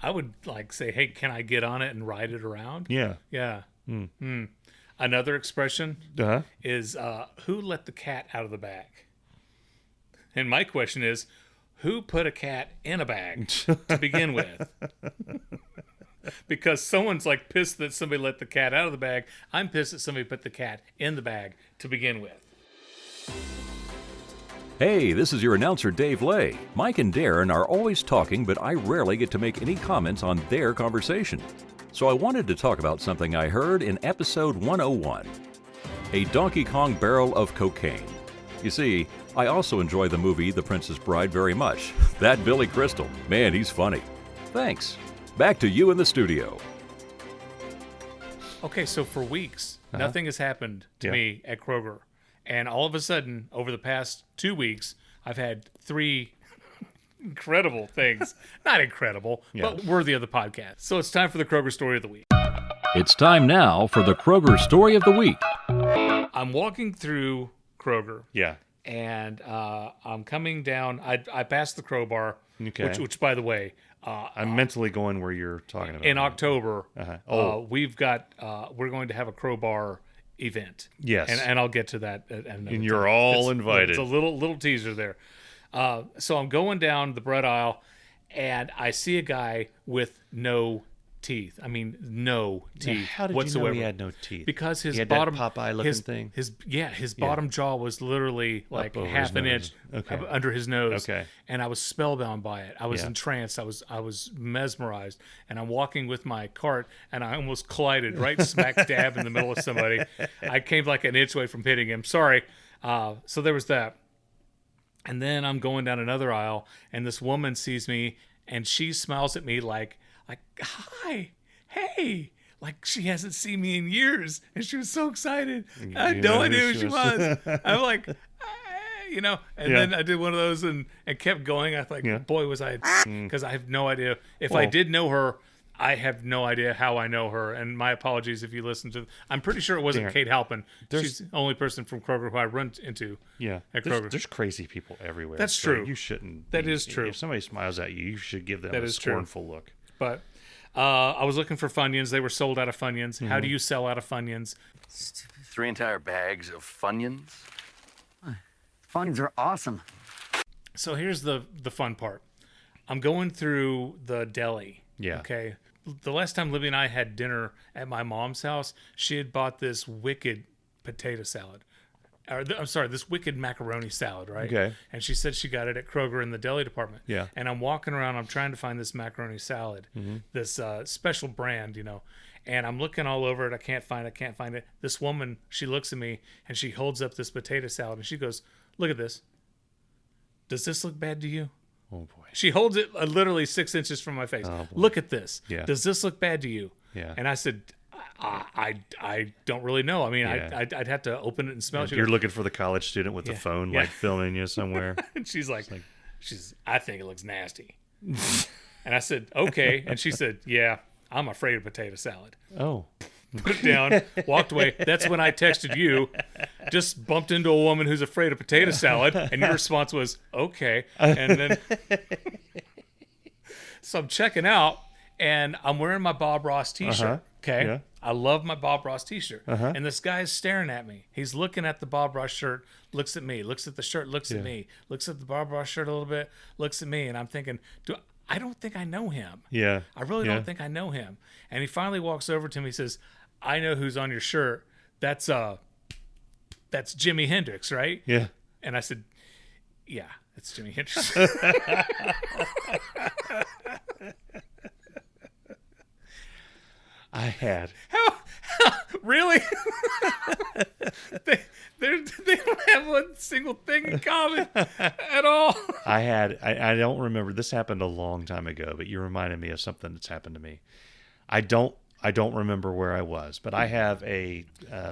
I would say, "Hey, can I get on it and ride it around?" Yeah. Yeah. Another expression Uh-huh. is who let the cat out of the bag? And my question is, who put a cat in a bag to begin with? because someone's like pissed that somebody let the cat out of the bag. I'm pissed that somebody put the cat in the bag to begin with. Hey, this is your announcer, Dave Lay. Mike and Darren are always talking, but I rarely get to make any comments on their conversation. So I wanted to talk about something I heard in episode 101, a Donkey Kong barrel of cocaine. You see, I also enjoy the movie The Princess Bride very much. That Billy Crystal, man, he's funny. Thanks. Back to you in the studio. Okay, so for weeks, nothing has happened to me at Kroger. And all of a sudden, over the past 2 weeks, I've had 3 incredible things. Not incredible, but worthy of the podcast. So it's time for the Kroger Story of the Week. It's time now for the Kroger Story of the Week. I'm walking through Kroger. Yeah. And I'm coming down. I passed the Crowbar, which by the way... I'm mentally going where you're talking about. In October, we're going to have a Crowbar event. Yes. And I'll get to that at another and time. you're all invited. It's a little teaser there. So I'm going down the bread aisle, and I see a guy with no teeth. I mean, no teeth How did whatsoever. you know he had no teeth? Because his he had bottom that Popeye-looking thing? His bottom jaw was literally like over half his an nose. inch Okay. under his nose. Okay. And I was spellbound by it. I was entranced. I was mesmerized. And I'm walking with my cart, and I almost collided right smack dab in the middle of somebody. I came like an inch away from hitting him. Sorry. So there was that. And then I'm going down another aisle, and this woman sees me, and she smiles at me like, hi, hey, like she hasn't seen me in years, and she was so excited. I had no idea who she was. I'm like, and then I did one of those and kept going. I thought, boy, was I, because I have no idea. If I did know her, I have no idea how I know her, and my apologies if you listen to. I'm pretty sure it wasn't Kate Halpin. She's the only person from Kroger who I run into. Yeah, at Kroger. There's crazy people everywhere. That's so true. You shouldn't. That is true. If somebody smiles at you, you should give them a scornful look. But I was looking for Funyuns. They were sold out of Funyuns. How do you sell out of Funyuns? 3 entire bags of Funyuns. Funyuns are awesome. So here's the fun part. I'm going through the deli. Yeah. Okay. The last time Libby and I had dinner at my mom's house, she had bought this wicked potato salad. This wicked macaroni salad, right? Okay. And she said she got it at Kroger in the deli department. Yeah. And I'm walking around, I'm trying to find this macaroni salad, this special brand, and I'm looking all over it. I can't find it. This woman, she looks at me, and she holds up this potato salad, and she goes, look at this. Does this look bad to you? Oh, boy. She holds it literally 6 inches from my face. Look at this. Yeah. Does this look bad to you? Yeah. And I said, I don't really know. I mean, I'd have to open it and smell it. You're looking for the college student with the phone, like filming you somewhere. And she's like, I think it looks nasty. And I said, okay. And she said, yeah, I'm afraid of potato salad. Oh. Put it down, walked away. That's when I texted you, just bumped into a woman who's afraid of potato salad, and your response was, okay. And then, so I'm checking out, and I'm wearing my Bob Ross t-shirt, okay? Yeah. I love my Bob Ross t-shirt. And this guy's staring at me. He's looking at the Bob Ross shirt, looks at me, looks at the shirt, looks at me, looks at the Bob Ross shirt a little bit, looks at me, and I'm thinking, I don't think I know him. Yeah. I really don't think I know him. And he finally walks over to me and says, I know who's on your shirt. That's Jimi Hendrix, right? Yeah. And I said, yeah, it's Jimi Hendrix. I had. Really? they don't have one single thing in common at all. I don't remember. This happened a long time ago, but you reminded me of something that's happened to me. I don't remember where I was, but I have a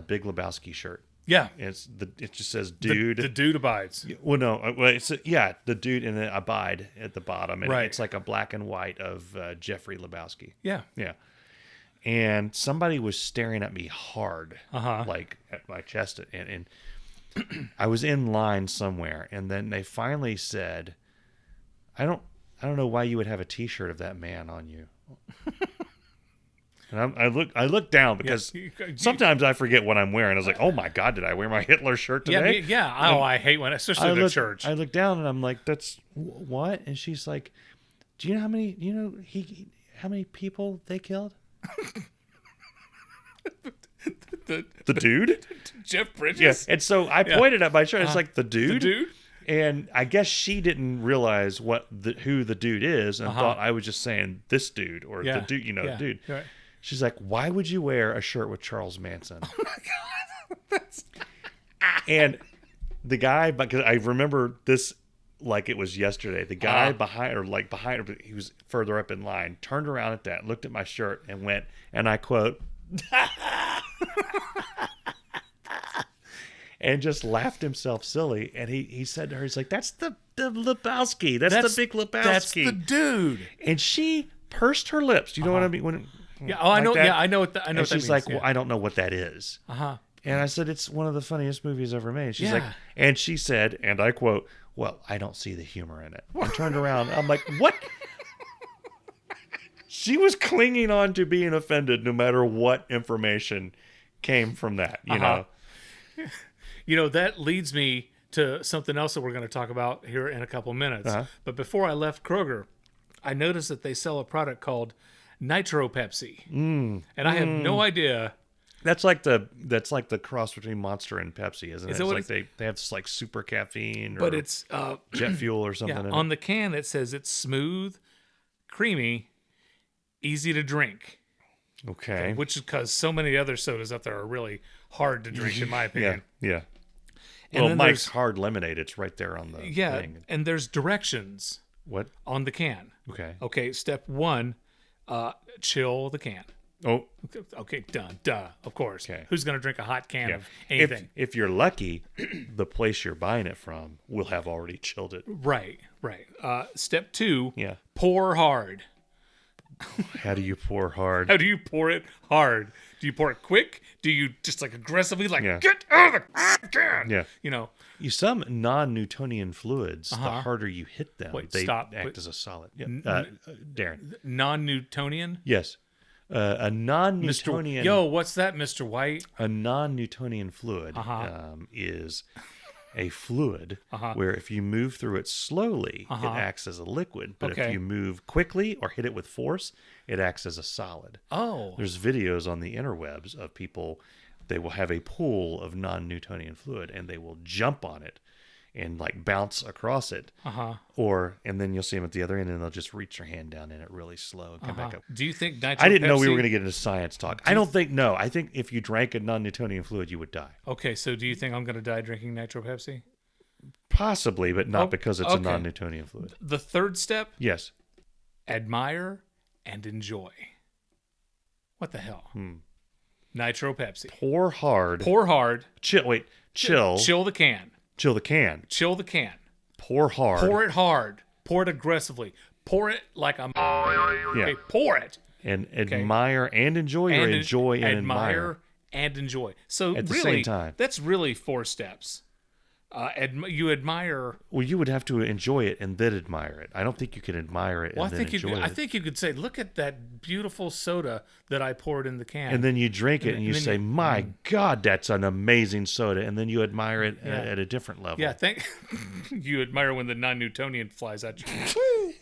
Big Lebowski shirt. Yeah. It just says dude. The dude abides. Well, no. Well, the dude and then abide at the bottom. And right. It's like a black and white of Jeffrey Lebowski. Yeah. Yeah. And somebody was staring at me hard, like at my chest. And I was in line somewhere. And then they finally said, I don't know why you would have a t-shirt of that man on you. And I look down because sometimes I forget what I'm wearing. I was like, oh my God, did I wear my Hitler shirt today? Yeah. Oh, I hate when, especially at church. I look down and I'm like, that's what? And she's like, do you know how many, how many people they killed? The dude? Jeff Bridges? Yes. And so I pointed at my shirt. It's like, the dude? The dude? And I guess she didn't realize who the dude is and thought I was just saying this dude or the dude, dude. Right. She's like, why would you wear a shirt with Charles Manson? Oh my God. And the guy, because I remember this like it was yesterday, the guy behind her, he was further up in line, turned around at that, looked at my shirt and went, and I quote, and just laughed himself silly. And he said to her, he's like, that's the Lebowski. That's the big Lebowski. That's the dude. And she pursed her lips. You know what I mean? I know. That. Yeah, I know what that and means. She's like, well, I don't know what that is. And I said, it's one of the funniest movies ever made. She's like, and she said, and I quote, well, I don't see the humor in it. And turned around. I'm like, what? She was clinging on to being offended no matter what information came from that, you know? You know, that leads me to something else that we're going to talk about here in a couple minutes. But before I left Kroger, I noticed that they sell a product called Nitro Pepsi. And I have no idea. That's like the cross between Monster and Pepsi, isn't it? Is It's what like they have this like super caffeine, but or it's jet fuel or something. yeah, in on it. the can it says it's smooth, creamy, easy to drink. Okay. Which is because so many other sodas out there are really hard to drink, in my opinion. Yeah. And Well, then Mike's there's- Hard Lemonade, it's right there on the thing. and there's directions What? on the can. Okay. Okay, step 1, chill the can. Oh, Okay, done. Duh, of course. Okay. Who's going to drink a hot can yeah. of anything? If you're lucky, the place you're buying it from will have already chilled it. Right. Step 2, Yeah. pour hard. How do you pour hard? How do you pour it hard? Do you pour it quick? Do you just like aggressively Yeah. get out of the can? Yeah. You know, Some non-Newtonian fluids, the harder you hit them, Wait, they stop. act Wait. as a solid. Yeah. Darren. non-Newtonian? Yes. A non-Newtonian. Yo, what's that, Mr. White? A non-Newtonian fluid is a fluid where if you move through it slowly, it acts as a liquid. But if Okay. you move quickly or hit it with force, it acts as a solid. Oh. There's videos on the interwebs of people, they will have a pool of non-Newtonian fluid and they will jump on it and like bounce across it. And then you'll see them at the other end and they'll just reach their hand down in it really slow and come back up. Do you think Nitro I didn't know we Pepsi- were going to get into science talk. I don't think, no. I think if you drank a non-Newtonian fluid, you would die. Okay, so do you think I'm going to die drinking Nitro Pepsi? Possibly, but not because it's a okay. non-Newtonian fluid. The third step, Yes. admire and enjoy. What the hell? Nitro Pepsi. Pour hard. Pour hard. Chill. Wait. Chill. Chill the can. Chill the can. Chill the can. Pour hard. Pour it hard. Pour it aggressively. Pour it like a... Okay, pour it. And admire and enjoy, or enjoy and admire. And enjoy. So At the really, same time. that's really 4 steps. You admire... Well, you would have to enjoy it and then admire it. I don't think you can admire it and then enjoy it. I think you could say, look at that beautiful soda that I poured in the can. And then you drink it and you then say, you- my God, that's an amazing soda. And then you admire it at a different level. Yeah, you admire when the non-Newtonian flies at you.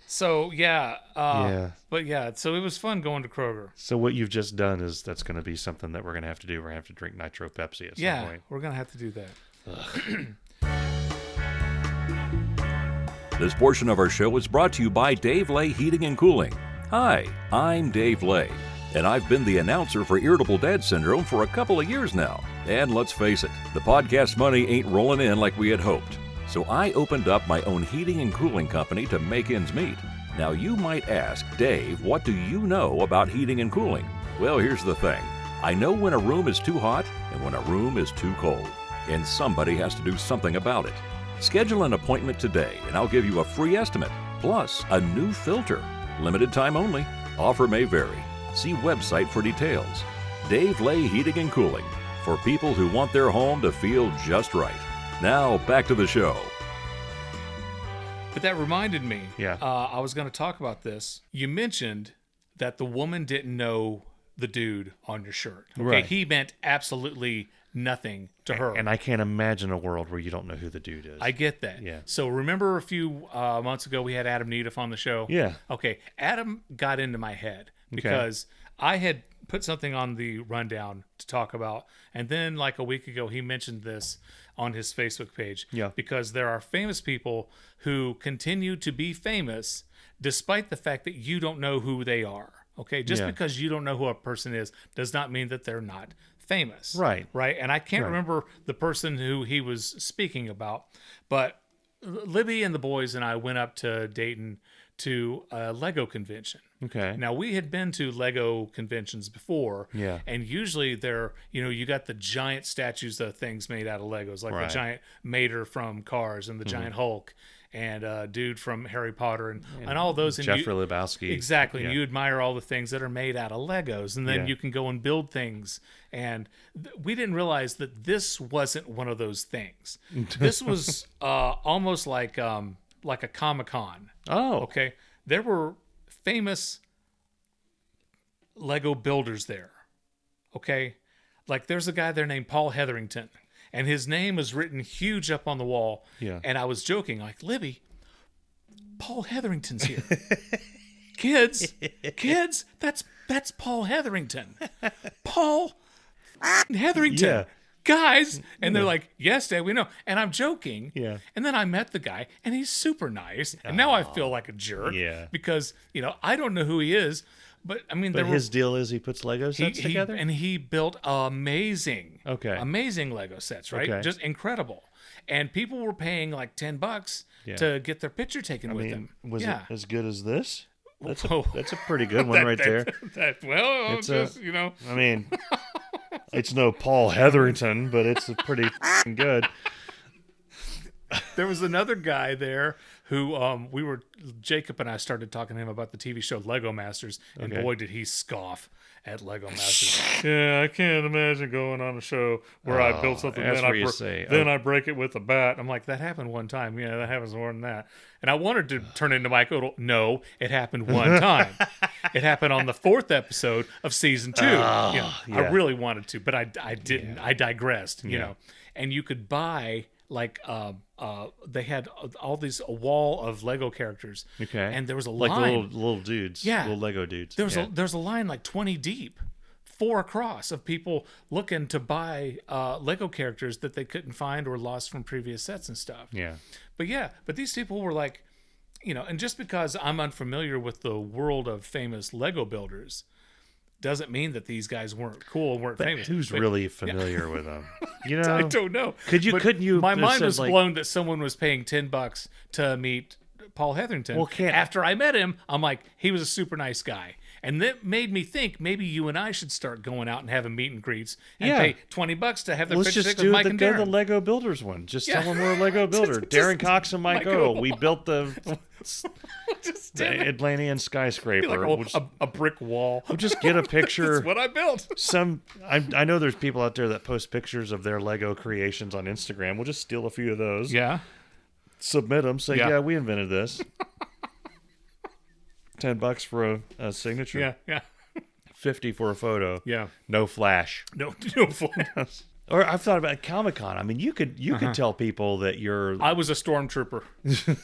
So, But yeah, so it was fun going to Kroger. So what you've just done is that's going to be something that we're going to have to do. We're going to have to drink Nitro Pepsi at some point. We're going to have to do that. This portion of our show is brought to you by Dave Lay Heating and Cooling. Hi, I'm Dave Lay, and I've been the announcer for Irritable Dad Syndrome for a couple of years now. And let's face it, the podcast money ain't rolling in like we had hoped. So I opened up my own heating and cooling company to make ends meet. Now you might ask, Dave, what do you know about heating and cooling? Well, here's the thing. I know when a room is too hot and when a room is too cold. And somebody has to do something about it. Schedule an appointment today and I'll give you a free estimate, plus a new filter. Limited time only. Offer may vary. See website for details. Dave Lay Heating and Cooling, for people who want their home to feel just right. Now, back to the show. But that reminded me. Yeah. I was going to talk about this. You mentioned that the woman didn't know the dude on your shirt. Okay, Right. he meant absolutely nothing to her. And I can't imagine a world where you don't know who the dude is. I get that. Yeah. So remember a few months ago we had Adam Needham on the show? Yeah. Okay. Adam got into my head because I had put something on the rundown to talk about. And then like a week ago, he mentioned this on his Facebook page. Yeah. Because there are famous people who continue to be famous despite the fact that you don't know who they are. Okay. Just because you don't know who a person is does not mean that they're not famous. Right. Right. And I can't remember the person who he was speaking about, but Libby and the boys and I went up to Dayton to a Lego convention. Okay. Now, we had been to Lego conventions before. Yeah. And usually they're, you got the giant statues of things made out of Legos, like the giant Mater from Cars and the giant Hulk and dude from Harry Potter and all those. And Jeffrey Lebowski. Exactly. Yeah. And you admire all the things that are made out of Legos. And then you can go and build things. And we didn't realize that this wasn't one of those things. This was almost like a Comic-Con. Oh. Okay. There were famous Lego builders there. Okay. Like there's a guy there named Paultherington. And his name is written huge up on the wall. Yeah. And I was joking, like, Libby, Paultherington's here. kids, that's Paul Hetherington. Paul Hetherington. Yeah. Guys. And they're like, yes, Dad, we know. And I'm joking. Yeah. And then I met the guy, and he's super nice. And now I feel like a jerk. Yeah. Because, I don't know who he is. But, I mean, But his deal is he puts Lego sets together? And he built amazing Lego sets, right? Okay. Just incredible. And people were paying like $10 to get their picture taken with them. Was it as good as this? That's a pretty good one That- right there. Well, It's I mean, it's no Paul Hetherington, but it's pretty good. There was another guy there who Jacob and I started talking to him about the TV show Lego Masters, and boy did he scoff at Lego Masters. Yeah, I can't imagine going on a show where I build something, then I break it with a bat. I'm like, that happened one time. Yeah, that happens more than that. And I wanted to turn into Michael. No, it happened one time. It happened on the 4th episode of season 2. I really wanted to, but I didn't. I digressed. You know, and you could buy. Like they had a wall of Lego characters. Okay. And there was a line. Like little dudes. Yeah. Little Lego dudes. There's a line like 20 deep, 4 across of people looking to buy Lego characters that they couldn't find or lost from previous sets and stuff. Yeah. But these people were like, and just because I'm unfamiliar with the world of famous Lego builders doesn't mean that these guys weren't cool, weren't famous. Who's really familiar with them? I don't know. Couldn't you? My mind was blown that someone was paying $10 to meet Paul Hetherington. Well, after I met him, I'm like, he was a super nice guy, and that made me think maybe you and I should start going out and having meet and greets and pay $20 to have their picture taken with Mike and Darren. Go the Lego Builders one. Just tell them we're a Lego builder. Darren Cox and Mike O. We built the Atlantean skyscraper. Like a brick wall. We'll just get a picture. That's what I built. I know there's people out there that post pictures of their Lego creations on Instagram. We'll just steal a few of those. Yeah. Submit them. Say, yeah, we invented this. $10 for a signature. Yeah. $50 for a photo. Yeah. No flash. No flash. Or I've thought about Comic-Con. I mean, you could tell people that you're. I was a stormtrooper.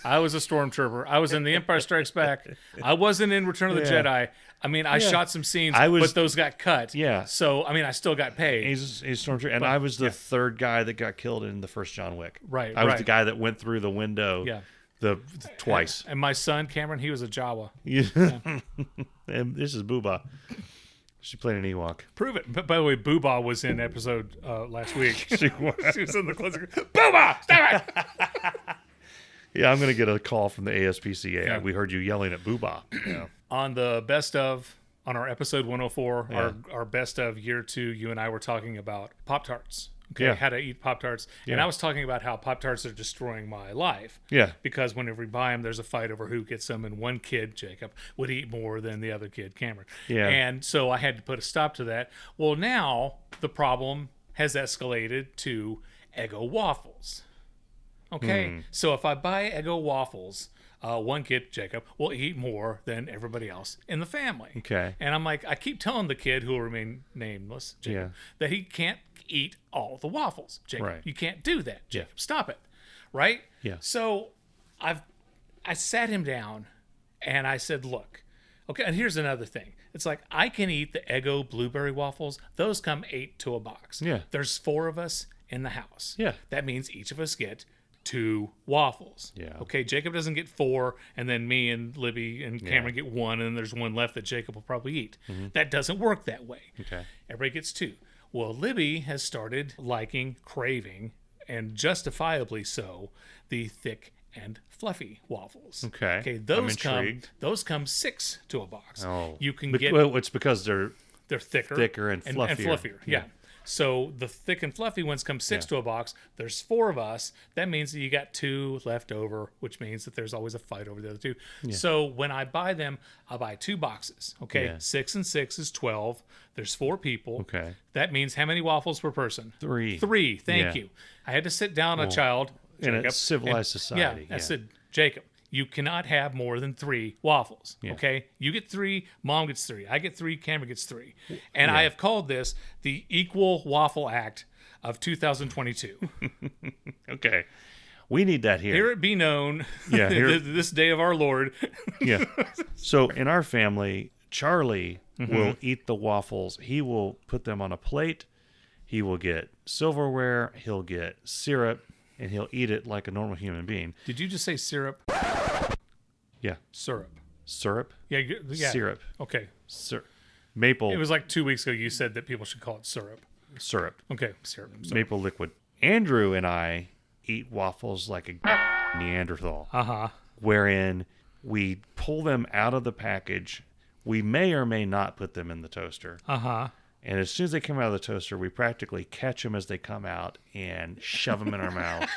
I was in The Empire Strikes Back. I wasn't in Return of the Jedi. I mean, I shot some scenes, but those got cut. Yeah. So, I mean, I still got paid. He's stormtrooper, and I was the third guy that got killed in the first John Wick. Right. I was the guy that went through the window. Yeah. The twice. And my son Cameron, he was a Jawa. Yeah. And this is Booba. She played an Ewok. Prove it. But by the way, Booba was in episode last week. She was in the closing. Booba, stop it! Yeah, I'm gonna get a call from the ASPCA. Yeah. We heard you yelling at Booba. Yeah. On the best of, on our episode 104, our best of year 2, you and I were talking about Pop-Tarts. Okay, how to eat Pop-Tarts. Yeah. And I was talking about how Pop-Tarts are destroying my life. Yeah. Because whenever we buy them, there's a fight over who gets them, and one kid, Jacob, would eat more than the other kid, Cameron. Yeah. And so I had to put a stop to that. Well, now the problem has escalated to Eggo Waffles. Okay? So if I buy Eggo Waffles, one kid, Jacob, will eat more than everybody else in the family. Okay. And I'm like, I keep telling the kid who will remain nameless, Jacob, that he can't eat all the waffles. Jacob, Right. you can't do that. Jacob, stop it. Right? Yeah. So I sat him down and I said, look, okay, and here's another thing. It's like, I can eat the Eggo blueberry waffles. Those come 8 to a box. Yeah. There's 4 of us in the house. Yeah. That means each of us get 2 waffles. Yeah. Okay, Jacob doesn't get 4, and then me and Libby and Cameron get 1, and then there's 1 left that Jacob will probably eat. That doesn't work that way. Okay. Everybody gets 2. Well, Libby has started liking, craving, and justifiably so, the thick and fluffy waffles. Okay. Okay, I'm intrigued. those come 6 to a box. Oh. You can get Well, it's because they're thicker and fluffier. Yeah. So the thick and fluffy ones come 6 to a box. There's 4 of us. That means that you got 2 left over, which means that there's always a fight over the other 2. So when I buy them, I buy 2 boxes. Okay. Yeah. 6 and 6 is 12. There's 4 people. Okay. That means how many waffles per person? 3. 3. Thank Yeah. you. I had to sit down a child. In a Jacob, civilized society. I said, Jacob, you cannot have more than 3 waffles. Okay, you get 3, Mom gets 3, I get 3, Cameron gets 3, and I have called this the Equal Waffle Act of 2022. Okay. We need that here. Here it be known, Yeah, here- this day of our Lord. Yeah. So in our family, Charlie will eat the waffles. He will put them on a plate. He will get silverware. He'll get syrup, and he'll eat it like a normal human being. Did you just say syrup? Yeah. Syrup. Syrup. Yeah. Syrup. Okay. Maple. It was like 2 weeks ago you said that people should call it syrup. syrup. Okay, syrup. Maple liquid. Andrew and I eat waffles like a Neanderthal. Wherein we pull them out of the package. We may or may not put them in the toaster. And as soon as they come out of the toaster, we practically catch them as they come out and shove them in our mouth.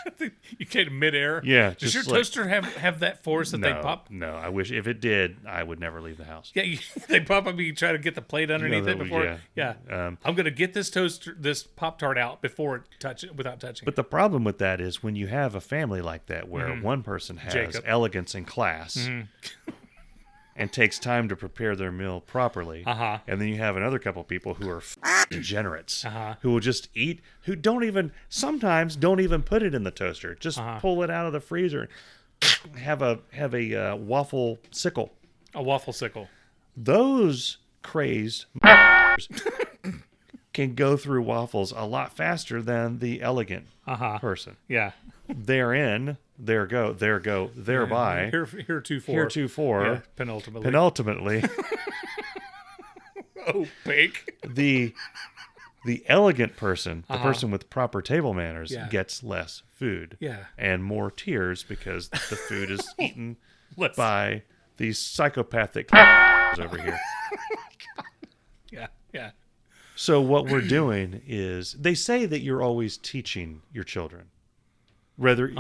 You get midair? Yeah. Does your just like- toaster have that force that they pop? No, I wish if it did, I would never leave the house. Yeah, they pop up. You try to get the plate underneath it before. Yeah. I'm gonna get this Pop-Tart out before without touching. But the problem with that is when you have a family like that, where one person has Jacob. elegance and class. And takes time to prepare their meal properly. And then you have another couple people who are degenerates, who will just eat, who sometimes don't even put it in the toaster. Just pull it out of the freezer, have a waffle sickle. A waffle sickle. Those crazed can go through waffles a lot faster than the elegant person. Yeah. Therein, thereby. Heretofore. Yeah, penultimately. Penultimately. Opaque. The elegant person, the person with proper table manners, gets less food. Yeah. And more tears because the food is eaten by these psychopathic over here. Yeah. So what we're doing is, they say that you're always teaching your children. Whether,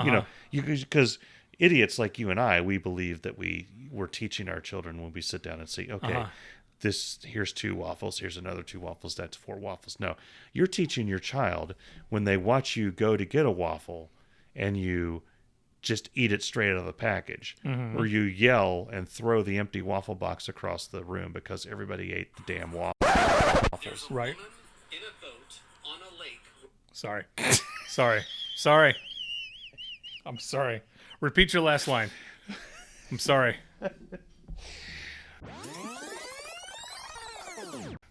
because idiots like you and I, we believe that we're teaching our children when we sit down and say, okay, here's 2 waffles, here's another 2 waffles, that's 4 waffles. No, you're teaching your child when they watch you go to get a waffle and you just eat it straight out of the package, or you yell and throw the empty waffle box across the room because everybody ate the damn waffles. Right. In a boat on a lake. Sorry. I'm sorry. Repeat your last line. I'm sorry.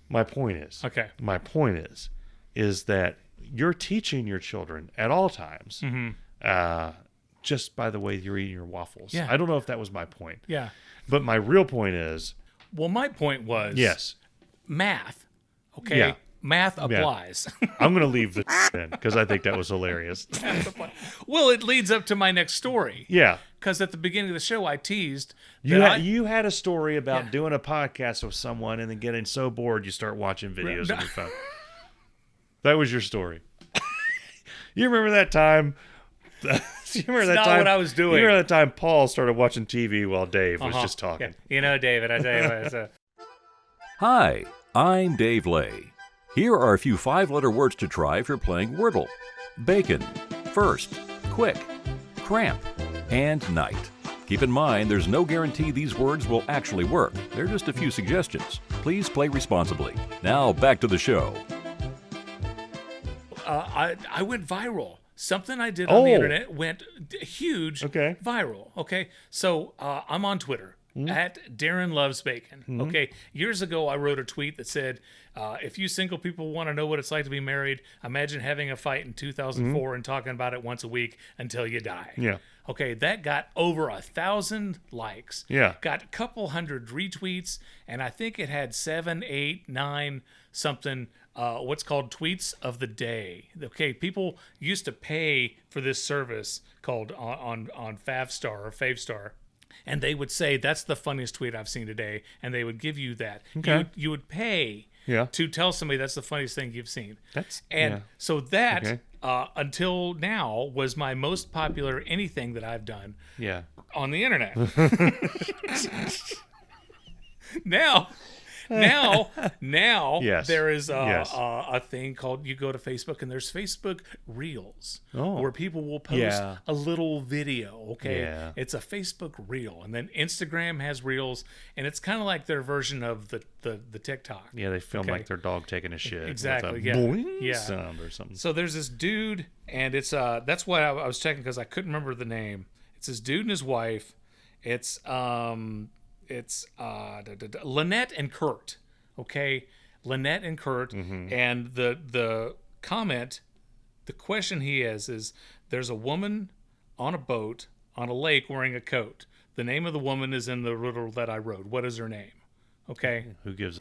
My point is, Okay. My point is that you're teaching your children at all times, just by the way you're eating your waffles. Yeah. I don't know if that was my point. Yeah. But my real point is, Well, my point was math. Okay. Yeah. Math applies. I'm going to leave the in because I think that was hilarious. Well, it leads up to my next story. Yeah. Because at the beginning of the show, I teased You that you had a story about doing a podcast with someone and then getting so bored you start watching videos on your phone. That was your story. You remember that time? You remember not what I was doing. You remember that time Paul started watching TV while Dave was just talking? Yeah. You know, David, I tell you what. It's Hi, I'm Dave Lay. Here are a few 5-letter words to try if you're playing Wordle. Bacon, first, quick, cramp, and night. Keep in mind, there's no guarantee these words will actually work. They're just a few suggestions. Please play responsibly. Now, back to the show. I went viral. Something I did on the internet went huge viral. Okay. So I'm on Twitter at Darren Loves Bacon. Okay. Years ago, I wrote a tweet that said, if you single people want to know what it's like to be married, imagine having a fight in 2004 and talking about it once a week until you die. Yeah. Okay, that got over 1,000 likes. Yeah. Got a couple hundred retweets, and I think it had 7, 8, 9 something. What's called tweets of the day. Okay, people used to pay for this service called on Favstar or Favestar, and they would say that's the funniest tweet I've seen today, and they would give you that. Okay. You would pay to tell somebody that's the funniest thing you've seen. So that until now was my most popular anything that I've done on the internet. Now there is a thing called, you go to Facebook and there's Facebook Reels where people will post a little video. Okay, it's a Facebook Reel, and then Instagram has Reels, and it's kind of like their version of the TikTok. Yeah, they film like their dog taking a shit. Exactly. With a boing sound or something. So there's this dude, and it's that's why I was checking because I couldn't remember the name. It's this dude and his wife. It's Lynette and Kurt. Okay, Lynette and Kurt, and the comment, the question he has is: there's a woman on a boat on a lake wearing a coat. The name of the woman is in the riddle that I wrote. What is her name? Okay, Who gives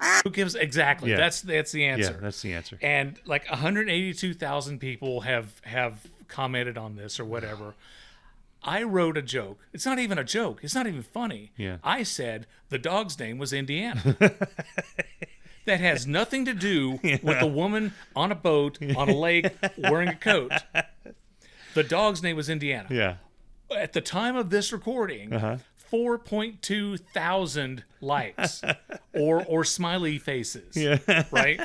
exactly? Yeah. That's the answer. Yeah, that's the answer. And like 182,000 people have commented on this or whatever. I wrote a joke. It's not even a joke. It's not even funny. Yeah. I said the dog's name was Indiana. That has nothing to do with the woman on a boat on a lake wearing a coat. The dog's name was Indiana. Yeah. At the time of this recording, 4.2 thousand likes or smiley faces. Yeah. Right?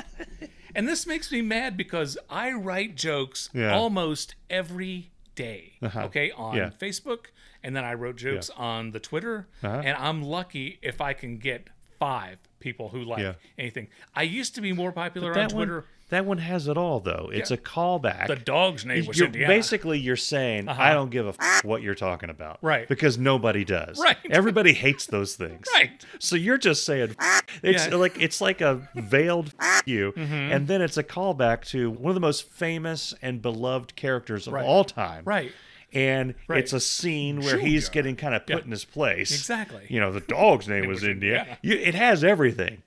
And this makes me mad because I write jokes almost every day, okay, on Facebook, and then I wrote jokes on the Twitter, and I'm lucky if I can get 5 people who like anything. I used to be more popular on Twitter. That one has it all, though. It's a callback. The dog's name was Indiana. Basically, you're saying, I don't give a what you're talking about. Right. Because nobody does. Right. Everybody hates those things. Right. So you're just saying, it's like a veiled you, and then it's a callback to one of the most famous and beloved characters of all time. Right. And it's a scene where he's getting kind of put in his place. Exactly. You know, the dog's name was Indiana. It has everything.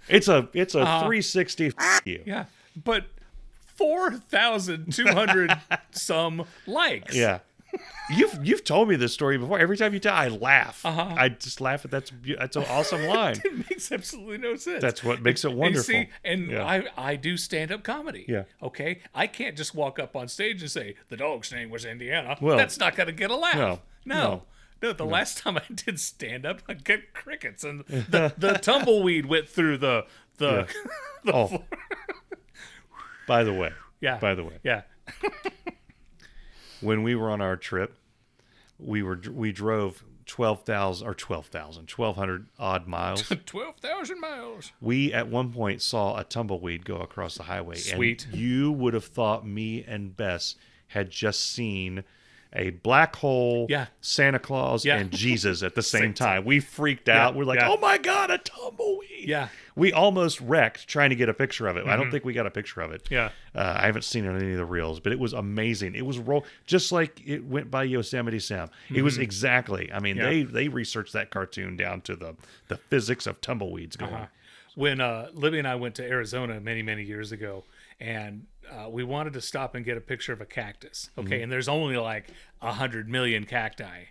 It's a 360 you. Yeah. But 4,200 some likes. Yeah. You've told me this story before. Every time you tell, I laugh. I just laugh at that's an awesome line. It makes absolutely no sense. That's what makes it wonderful. I do stand-up comedy. Yeah. Okay? I can't just walk up on stage and say, the dog's name was Indiana. Well, that's not going to get a laugh. No. The last time I did stand-up, I got crickets, and the tumbleweed went through the floor. By the way. Yeah. Yeah. When we were on our trip, we drove 1,200 odd miles. 12,000 miles. We at one point saw a tumbleweed go across the highway. Sweet. And you would have thought me and Bess had just seen a black hole, Santa Claus, and Jesus at the same time. We freaked out. We're like, oh my God, a tumbleweed. Yeah. We almost wrecked trying to get a picture of it. I don't think we got a picture of it. Yeah. I haven't seen it on any of the reels, but it was amazing. It was just like it went by Yosemite Sam. It was exactly. I mean, they researched that cartoon down to the physics of tumbleweeds going. When Libby and I went to Arizona many, many years ago, and we wanted to stop and get a picture of a cactus. Okay, and there's only like 100 million cacti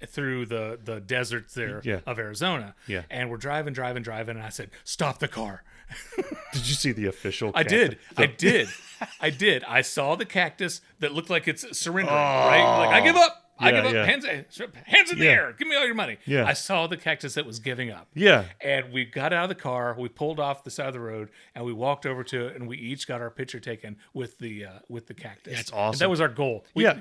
through the deserts there of Arizona. Yeah. And we're driving, and I said, stop the car. Did you see the official cactus? I did. I saw the cactus that looked like it's surrendering, right? Like, I give up. I give up. yeah. Hands in the Yeah. air. Give me all your money. Yeah. I saw the cactus that was giving up. Yeah. And we got out of the car, we pulled off the side of the road, and we walked over to it, and we each got our picture taken with the cactus. That's awesome. And that was our goal. Yeah.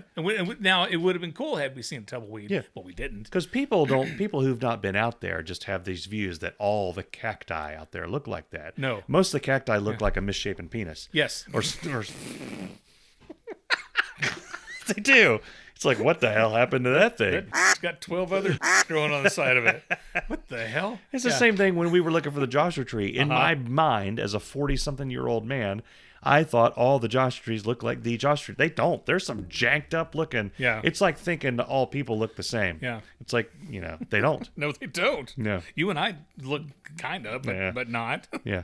Now it would have been cool had we seen tumbleweed. Yeah. But we didn't. Because people who've not been out there just have these views that all the cacti out there look like that. No. Most of the cacti look like a misshapen penis. Yes. Or they do. It's like, what the hell happened to that thing? It's got 12 other growing on the side of it. What the hell? It's the same thing when we were looking for the Joshua tree. In my mind, as a 40-something-year-old man, I thought all the Joshua trees look like the Joshua tree. They don't. There's some janked up looking. Yeah. It's like thinking all people look the same. Yeah. It's like, they don't. No, they don't. No. You and I look kind of, but not. Yeah.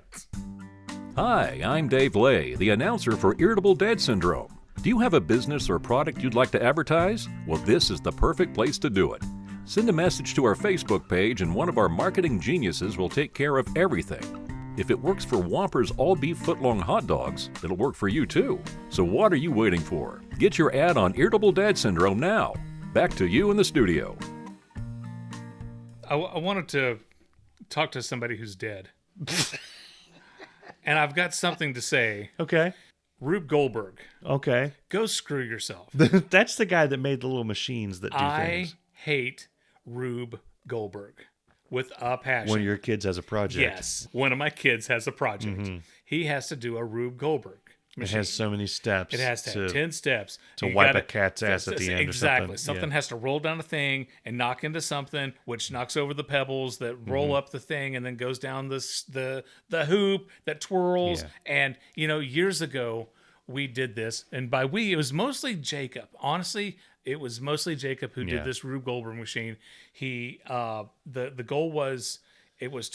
Hi, I'm Dave Lay, the announcer for Irritable Dad Syndrome. Do you have a business or product you'd like to advertise? Well, this is the perfect place to do it. Send a message to our Facebook page and one of our marketing geniuses will take care of everything. If it works for Whoppers all-beef footlong hot dogs, it'll work for you too. So what are you waiting for? Get your ad on Irritable Dad Syndrome now. Back to you in the studio. I wanted to talk to somebody who's dead. And I've got something to say. Okay. Rube Goldberg, Okay. go screw yourself. That's the guy that made the little machines that do I things. hate Rube Goldberg with a passion. One of your kids has a project. Yes. One of my kids has a project. He has to do a Rube Goldberg It machine. has so many steps. It has to have 10 steps. to You wipe gotta- a cat's ass at the end or Exactly. something. Something Yeah. has to roll down a thing and knock into something, which knocks over the pebbles that roll up the thing and then goes down the hoop that twirls. Yeah. And, years ago, we did this. And by we, it was mostly Jacob. Honestly, it was mostly Jacob who Yeah. did this Rube Goldberg machine. He, the goal was, it was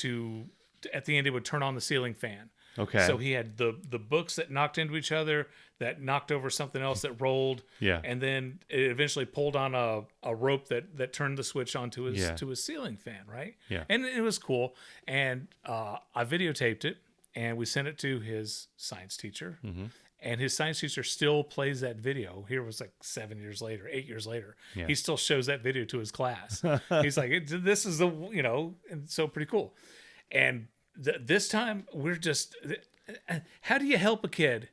at the end, it would turn on the ceiling fan. Okay. So he had the books that knocked into each other, that knocked over something else that rolled. Yeah. And then it eventually pulled on a rope that turned the switch onto his Yeah. to his ceiling fan, right? Yeah. And it was cool. And I videotaped it and we sent it to his science teacher. Mm-hmm. And his science teacher still plays that video. Here was like 8 years later. Yeah. He still shows that video to his class. He's like, this is and so pretty cool. And this time we're just, how do you help a kid?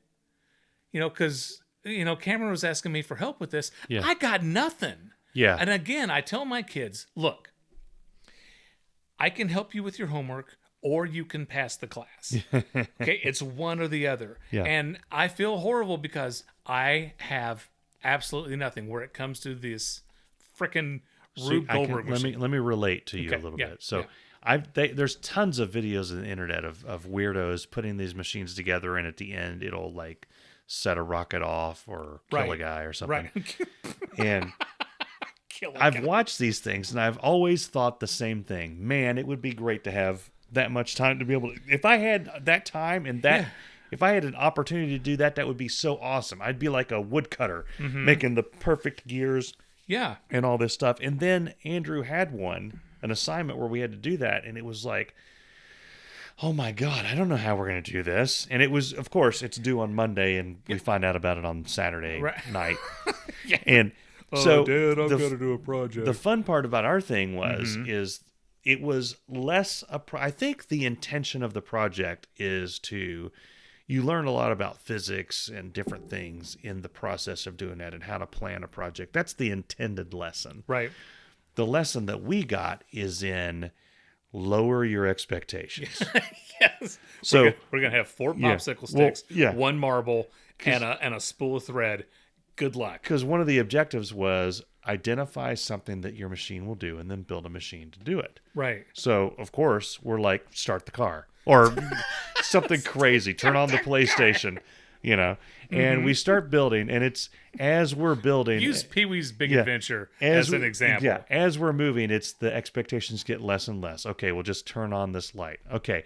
Because, Cameron was asking me for help with this. Yeah. I got nothing. Yeah. And again, I tell my kids, look, I can help you with your homework or you can pass the class. Okay, it's one or the other. Yeah. And I feel horrible because I have absolutely nothing where it comes to this frickin' Rube Goldberg machine. Let me relate to you Okay, a little yeah, bit. So yeah. there's tons of videos on the internet of weirdos putting these machines together, and at the end it'll like set a rocket off or kill a Right. guy or something. Right. And Kill a I've guy. watched these things, and I've always thought the same thing. Man, it would be great to have that much time to be able to. If I had that time and that. Yeah. If I had an opportunity to do that, that would be so awesome. I'd be like a woodcutter, Mm-hmm. making the perfect gears Yeah. and all this stuff. And then Andrew had an assignment where we had to do that. And it was like, oh my God, I don't know how we're going to do this. And it was, of course, it's due on Monday and we find out about it on Saturday Right. night. Yeah. And so Dad, I've the- got to do a project. the fun part about our thing was, Mm-hmm. is it was less, I think the intention of the project is you learn a lot about physics and different things in the process of doing that and how to plan a project. That's the intended lesson. Right. The lesson that we got is in lower your expectations. Yes. So we're gonna have 4 Yeah. popsicle Well, sticks, yeah. 1 marble, and a spool of thread. Good luck. because one of the objectives was identify something that your machine will do and then build a machine to do it. Right. So, of course, we're like, start the car or something crazy. Turn on the PlayStation, and we start building. And it's as we're building. Use Pee Wee's Big Yeah. Adventure as an we- example. Yeah, as we're moving, it's the expectations get less and less. Okay, we'll just turn on this light. Okay,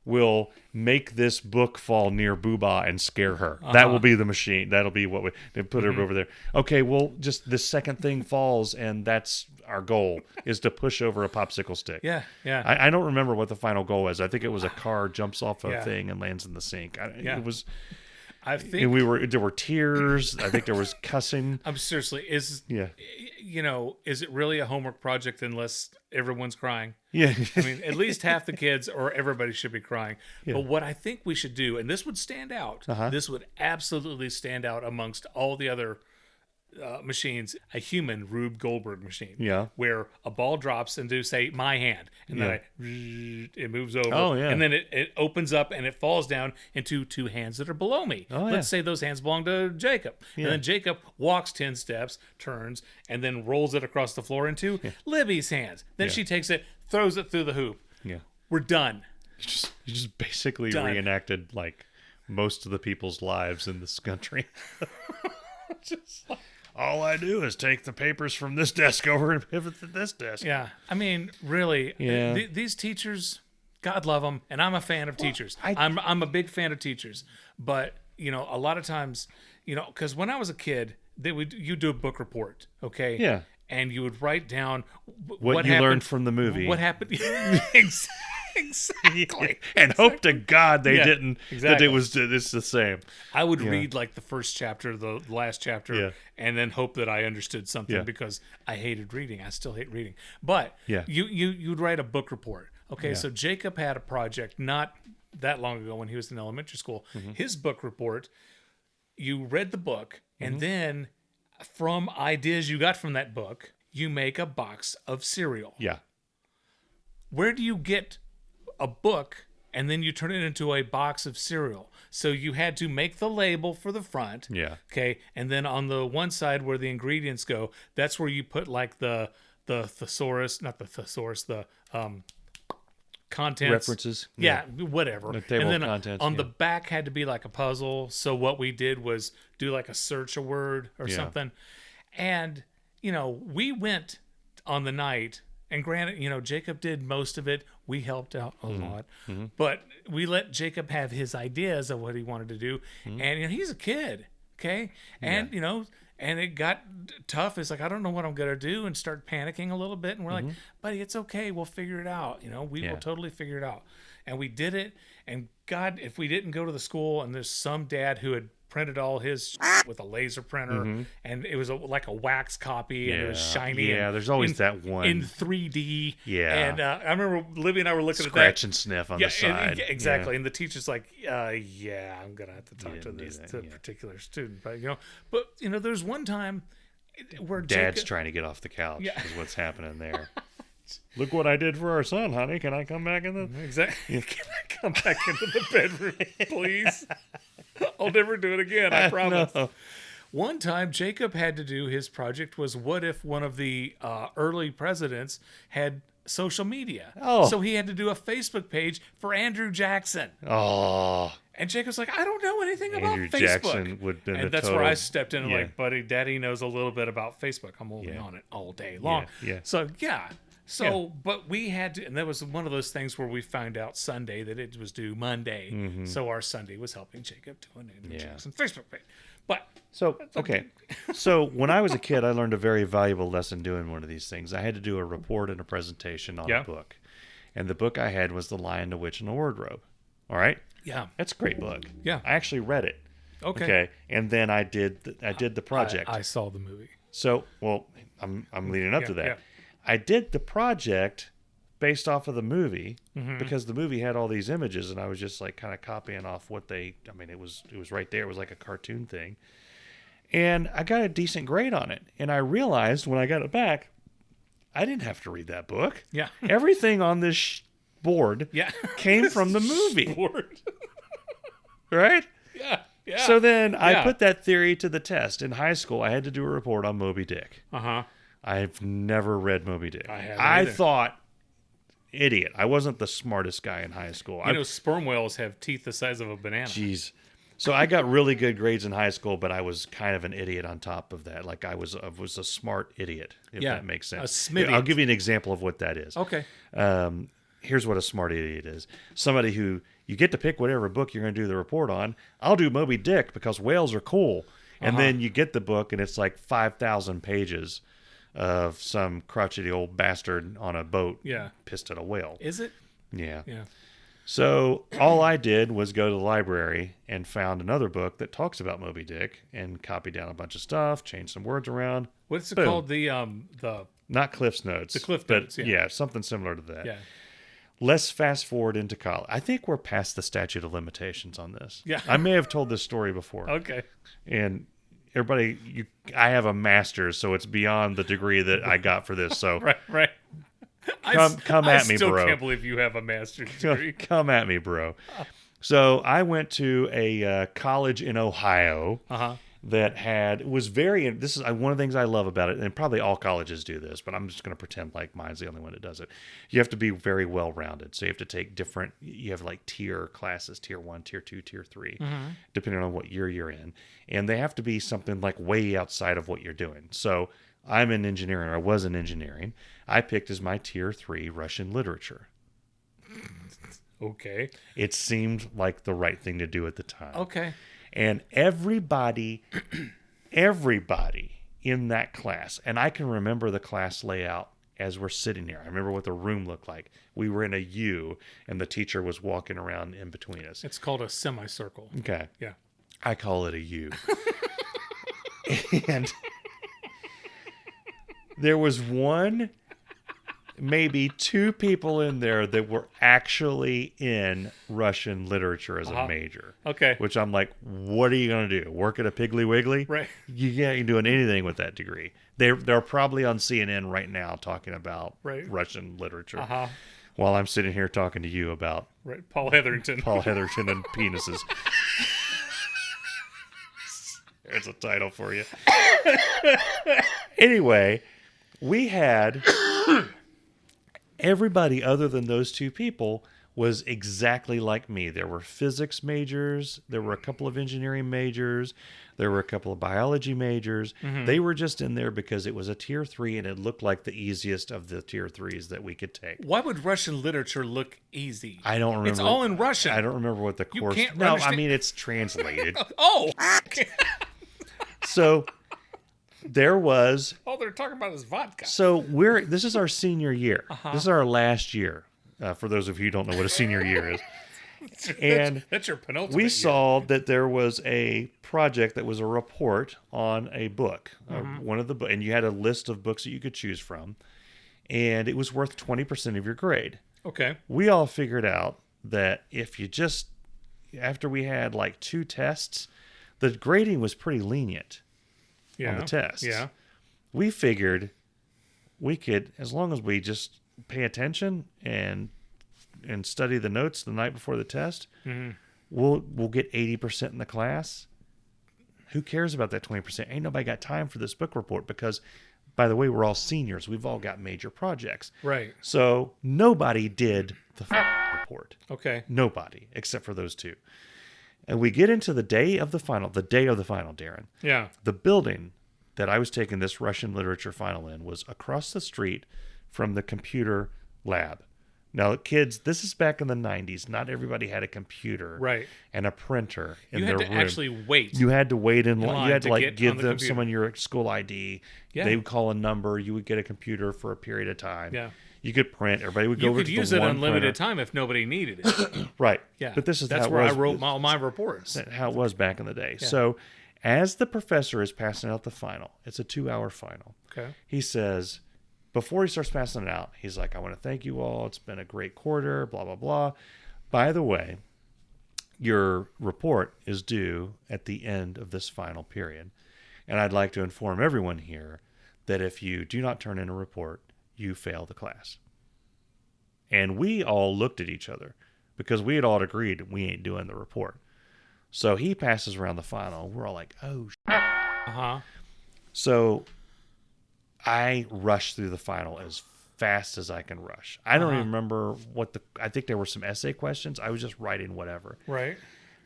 we'll make this book fall near Booba and scare her. That will be the machine. That'll be what we put her over there. Okay, well, just the second thing falls, and that's our goal is to push over a popsicle stick. Yeah. Yeah. I don't remember what the final goal was. I think it was a car jumps off a Yeah. thing and lands in the sink. Yeah. It was. I think And there were tears. I think there was cussing. I'm seriously, is it really a homework project unless everyone's crying? Yeah. I mean, at least half the kids or everybody should be crying. Yeah. But what I think we should do, and this would stand out, this would absolutely stand out amongst all the other machines, a human Rube Goldberg machine. Yeah. Where a ball drops into, say, my hand, and then it moves over. Oh, yeah. And then it opens up and it falls down into two hands that are below me. Oh, yeah. Let's say those hands belong to Jacob. Yeah. And then Jacob walks 10 steps, turns, and then rolls it across the floor into Libby's hands. Then she takes it, throws it through the hoop. Yeah. We're done. You just basically Done. reenacted like most of the people's lives in this country. Just like, all I do is take the papers from this desk over and pivot to this desk. Yeah. I mean, really, Yeah. these teachers, God love them, and I'm a fan of teachers. I'm a big fan of teachers. But, a lot of times, because when I was a kid, you do a book report, okay? Yeah. And you would write down What you happened, learned from the movie. What happened. Exactly. And hope to God they didn't, that exactly. it's the same. I would read like the first chapter, the last chapter, and then hope that I understood something because I hated reading. I still hate reading. But you'd write a book report. Okay, so Jacob had a project not that long ago when he was in elementary school. His book report, you read the book, and then from ideas you got from that book, you make a box of cereal. Yeah. Where do you get a book and then you turn it into a box of cereal? So you had to make the label for the front. Yeah. Okay. And then on the one side where the ingredients go, that's where you put like the thesaurus, not the thesaurus, the contents. References. Yeah, whatever. The table and then of contents. on the back had to be like a puzzle. So what we did was do like a search a word or something. And, we went on the night. And granted, Jacob did most of it. We helped out a lot. But we let Jacob have his ideas of what he wanted to do. And he's a kid, okay? And, and it got tough. It's like, I don't know what I'm going to do, and start panicking a little bit. And we're like, buddy, it's okay. We'll figure it out. We will totally figure it out. And we did it. And God, if we didn't go to the school and there's some dad who had printed all his with a laser printer, and it was like a wax copy, and it was shiny. Yeah, there's always that one in 3D. Yeah, and I remember Libby and I were looking at that. Scratch and sniff on the side. Exactly. And the teacher's like, I'm gonna have to talk to this particular student, but there's one time where Dad's trying to get off the couch. Is what's happening there. Look what I did for our son, honey. Can I come back in the Exactly. Can I come back into the bedroom, please? I'll never do it again, I promise. No. One time, Jacob had to do his project was, what if one of the early presidents had social media? Oh. So he had to do a Facebook page for Andrew Jackson. Oh. And Jacob's like, I don't know anything about Andrew Facebook. Jackson would have been and a that's total, where I stepped in and like, buddy, Daddy knows a little bit about Facebook. I'm only on it all day long. So, but we had to, and that was one of those things where we found out Sunday that it was due Monday. So our Sunday was helping Jacob do an Andrew Jackson Facebook page. But so when I was a kid, I learned a very valuable lesson doing one of these things. I had to do a report and a presentation on a book, and the book I had was The Lion, the Witch, and the Wardrobe. All right. Yeah, that's a great book. Yeah, I actually read it. Okay, and then I did the project. I saw the movie. So I'm leading up to that. Yeah. I did the project based off of the movie because the movie had all these images, and I was just like kind of copying off what it was right there. It was like a cartoon thing. And I got a decent grade on it. And I realized when I got it back, I didn't have to read that book. Yeah. Everything on this board came from the movie. Right? Yeah. Yeah. So then I put that theory to the test. In high school, I had to do a report on Moby Dick. Uh-huh. I've never read Moby Dick. I thought, idiot. I wasn't the smartest guy in high school. Sperm whales have teeth the size of a banana. Jeez. So I got really good grades in high school, but I was kind of an idiot on top of that. Like I was a smart idiot, if that makes sense. I'll give you an example of what that is. Okay. Here's what a smart idiot is. Somebody who, you get to pick whatever book you're going to do the report on. I'll do Moby Dick because whales are cool. And then you get the book and it's like 5,000 pages of some crotchety old bastard on a boat pissed at a whale. Is it? Yeah. Yeah. So all I did was go to the library and found another book that talks about Moby Dick and copied down a bunch of stuff, changed some words around. What's it Boom. called? The Not Cliff's Notes. The Cliff but Notes, yeah. Something similar to that. yeah. Let's fast forward into college. I think we're past the statute of limitations on this. Yeah. I may have told this story before. Okay. And everybody, I have a master's, so it's beyond the degree that I got for this. So Right. Come at me, I still bro. can't believe you have a master's degree. Come at me, bro. So I went to a college in Ohio that was very. This is one of the things I love about it, and probably all colleges do this, but I'm just going to pretend like mine's the only one that does it. You have to be very well rounded, so you have to take different. You have like tier classes: tier 1, tier 2, tier 3, depending on what year you're in, and they have to be something like way outside of what you're doing. So I'm in engineering. Or I was in engineering. I picked as my tier 3 Russian literature. Okay. It seemed like the right thing to do at the time. Okay. And everybody in that class, and I can remember the class layout as we're sitting here. I remember what the room looked like. We were in a U, and the teacher was walking around in between us. It's called a semicircle. Okay. Yeah. I call it a U. And there was maybe 2 people in there that were actually in Russian literature as a major. Okay. Which I'm like, what are you going to do? Work at a Piggly Wiggly? Right. You can't doing anything with that degree. They're probably on CNN right now talking about Russian literature. While I'm sitting here talking to you about Paul Hetherington and penises. There's a title for you. Anyway, we had everybody other than those 2 people was exactly like me. There were physics majors. There were a couple of engineering majors. There were a couple of biology majors. They were just in there because it was a tier 3 and it looked like the easiest of the tier 3s that we could take. Why would Russian literature look easy? I don't remember. It's all in Russian. I don't remember what the course. can't No, understand- I mean it's translated. Oh. So there was. All they're talking about is vodka. So this is our senior year. This is our last year. For those of you who don't know what a senior year is. And that's your penultimate we year. saw that there was a project that was a report on a book, one of the books, and you had a list of books that you could choose from, and it was worth 20% of your grade. Okay. We all figured out that if you just, after we had like 2 tests, the grading was pretty lenient on the tests. Yeah. We figured we could, as long as we just pay attention and study the notes the night before the test, we'll get 80% in the class. Who cares about that 20%? Ain't nobody got time for this book report because, by the way, we're all seniors. We've all got major projects. Right. So nobody did the report. Okay. Nobody, except for those 2. And we get into the day of the final, Darren. Yeah. The building that I was taking this Russian literature final in was across the street from the computer lab. Now, kids, this is back in the 90s. Not everybody had a computer and a printer in their room. You had to actually wait. You had to wait in line. You had to like give them computer. someone your school ID. Yeah. They would call a number. You would get a computer for a period of time. Yeah. You could print. Everybody would go You over could to use the it one unlimited printer. time if nobody needed it. Right. Yeah. But that's where I wrote my reports. How it was back in the day. Yeah. So as the professor is passing out the final, it's a 2-hour final. Okay. He says, before he starts passing it out, he's like, I want to thank you all. It's been a great quarter, blah, blah, blah. By the way, your report is due at the end of this final period. And I'd like to inform everyone here that if you do not turn in a report, you fail the class. And we all looked at each other because we had all agreed we ain't doing the report. So he passes around the final. We're all like, oh, shit. So I rushed through the final as fast as I can rush. I don't even remember I think there were some essay questions. I was just writing whatever. Right.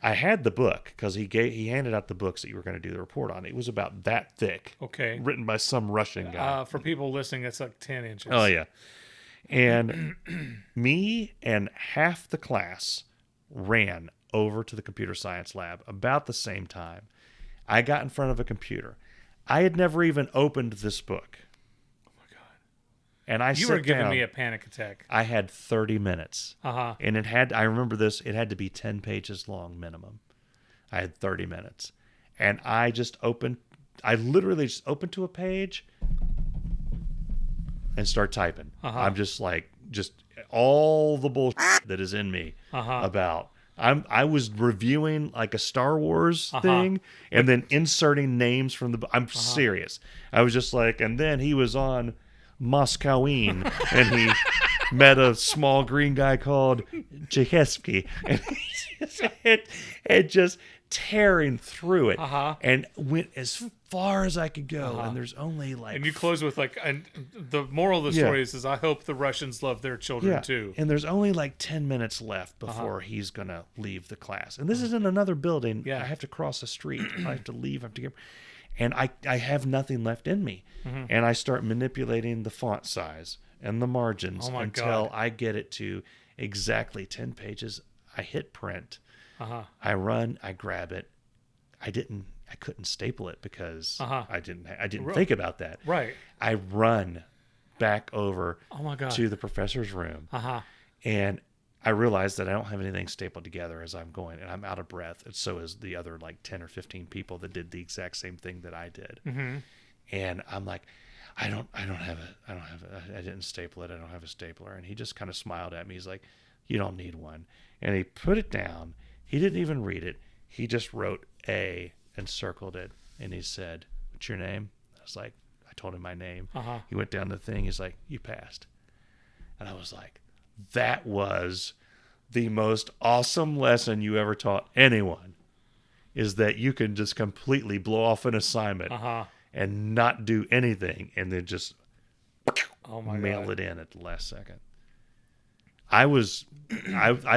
I had the book because he handed out the books that you were going to do the report on. It was about that thick. Okay. Written by some Russian guy. For people listening, it's like 10 inches. Oh, yeah. And me and half the class ran over to the computer science lab about the same time. I got in front of a computer. I had never even opened this book. Oh, my God. And I You sat were giving down. me a panic attack. I had 30 minutes. Uh-huh. And I remember this, it had to be 10 pages long minimum. I had 30 minutes. And I literally just opened to a page and start typing. I'm just like, all the bullshit that is in me about. I was reviewing like a Star Wars thing and then inserting names from the. I'm serious. I was just like, and then he was on Moskowine and he met a small green guy called Jeheski and just tearing through it and went as far as I could go. And there's only like. And you close with like, and the moral of the story is I hope the Russians love their children too. And there's only like 10 minutes left before he's going to leave the class. And this is in another building. Yeah. I have to cross a street. I have to leave. I have to get. And I have nothing left in me. And I start manipulating the font size and the margins until I get it to exactly 10 pages. I hit print. I run. I grab it. I couldn't staple it because I didn't think about that. Right. I run back over God. to the professor's room. And I realize that I don't have anything stapled together as I'm going, and I'm out of breath. And so is the other like 10 or 15 people that did the exact same thing that I did. And I'm like, I didn't staple it. I don't have a stapler. And he just kind of smiled at me. He's like, you don't need one. And he put it down. He didn't even read it. He just wrote A and circled it. And he said, what's your name? I was like, I told him my name. He went down the thing. He's like, you passed. And I was like, that was the most awesome lesson you ever taught anyone, is that you can just completely blow off an assignment and not do anything and then just mail it in at the last second. I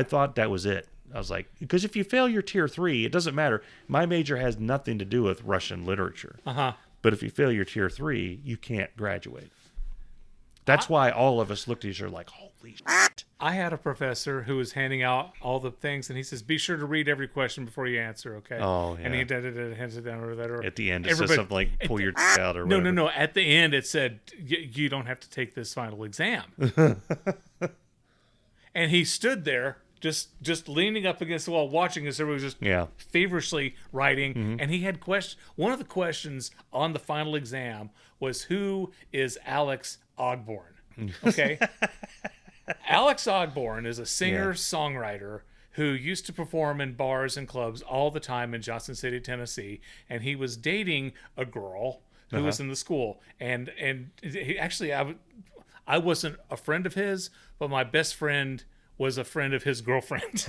thought that was it. I was like, because if you fail your tier 3, it doesn't matter. My major has nothing to do with Russian literature. But if you fail your tier 3, you can't graduate. That's why all of us looked at each other like, holy shit. I had a professor who was handing out all the things, and he says, be sure to read every question before you answer, okay? Oh, yeah. And he hands it down or that. At the end, it says something like, pull your out or whatever. No. At the end, it said, you don't have to take this final exam. And he stood there just leaning up against the wall, watching us. Everybody was just feverishly writing. And he had questions. One of the questions on the final exam was, who is Alex Ogborn? Okay. Alex Ogborn is a singer-songwriter who used to perform in bars and clubs all the time in Johnson City, Tennessee. And he was dating a girl who was in the school. And he, actually, I wasn't a friend of his, but my best friend was a friend of his girlfriend.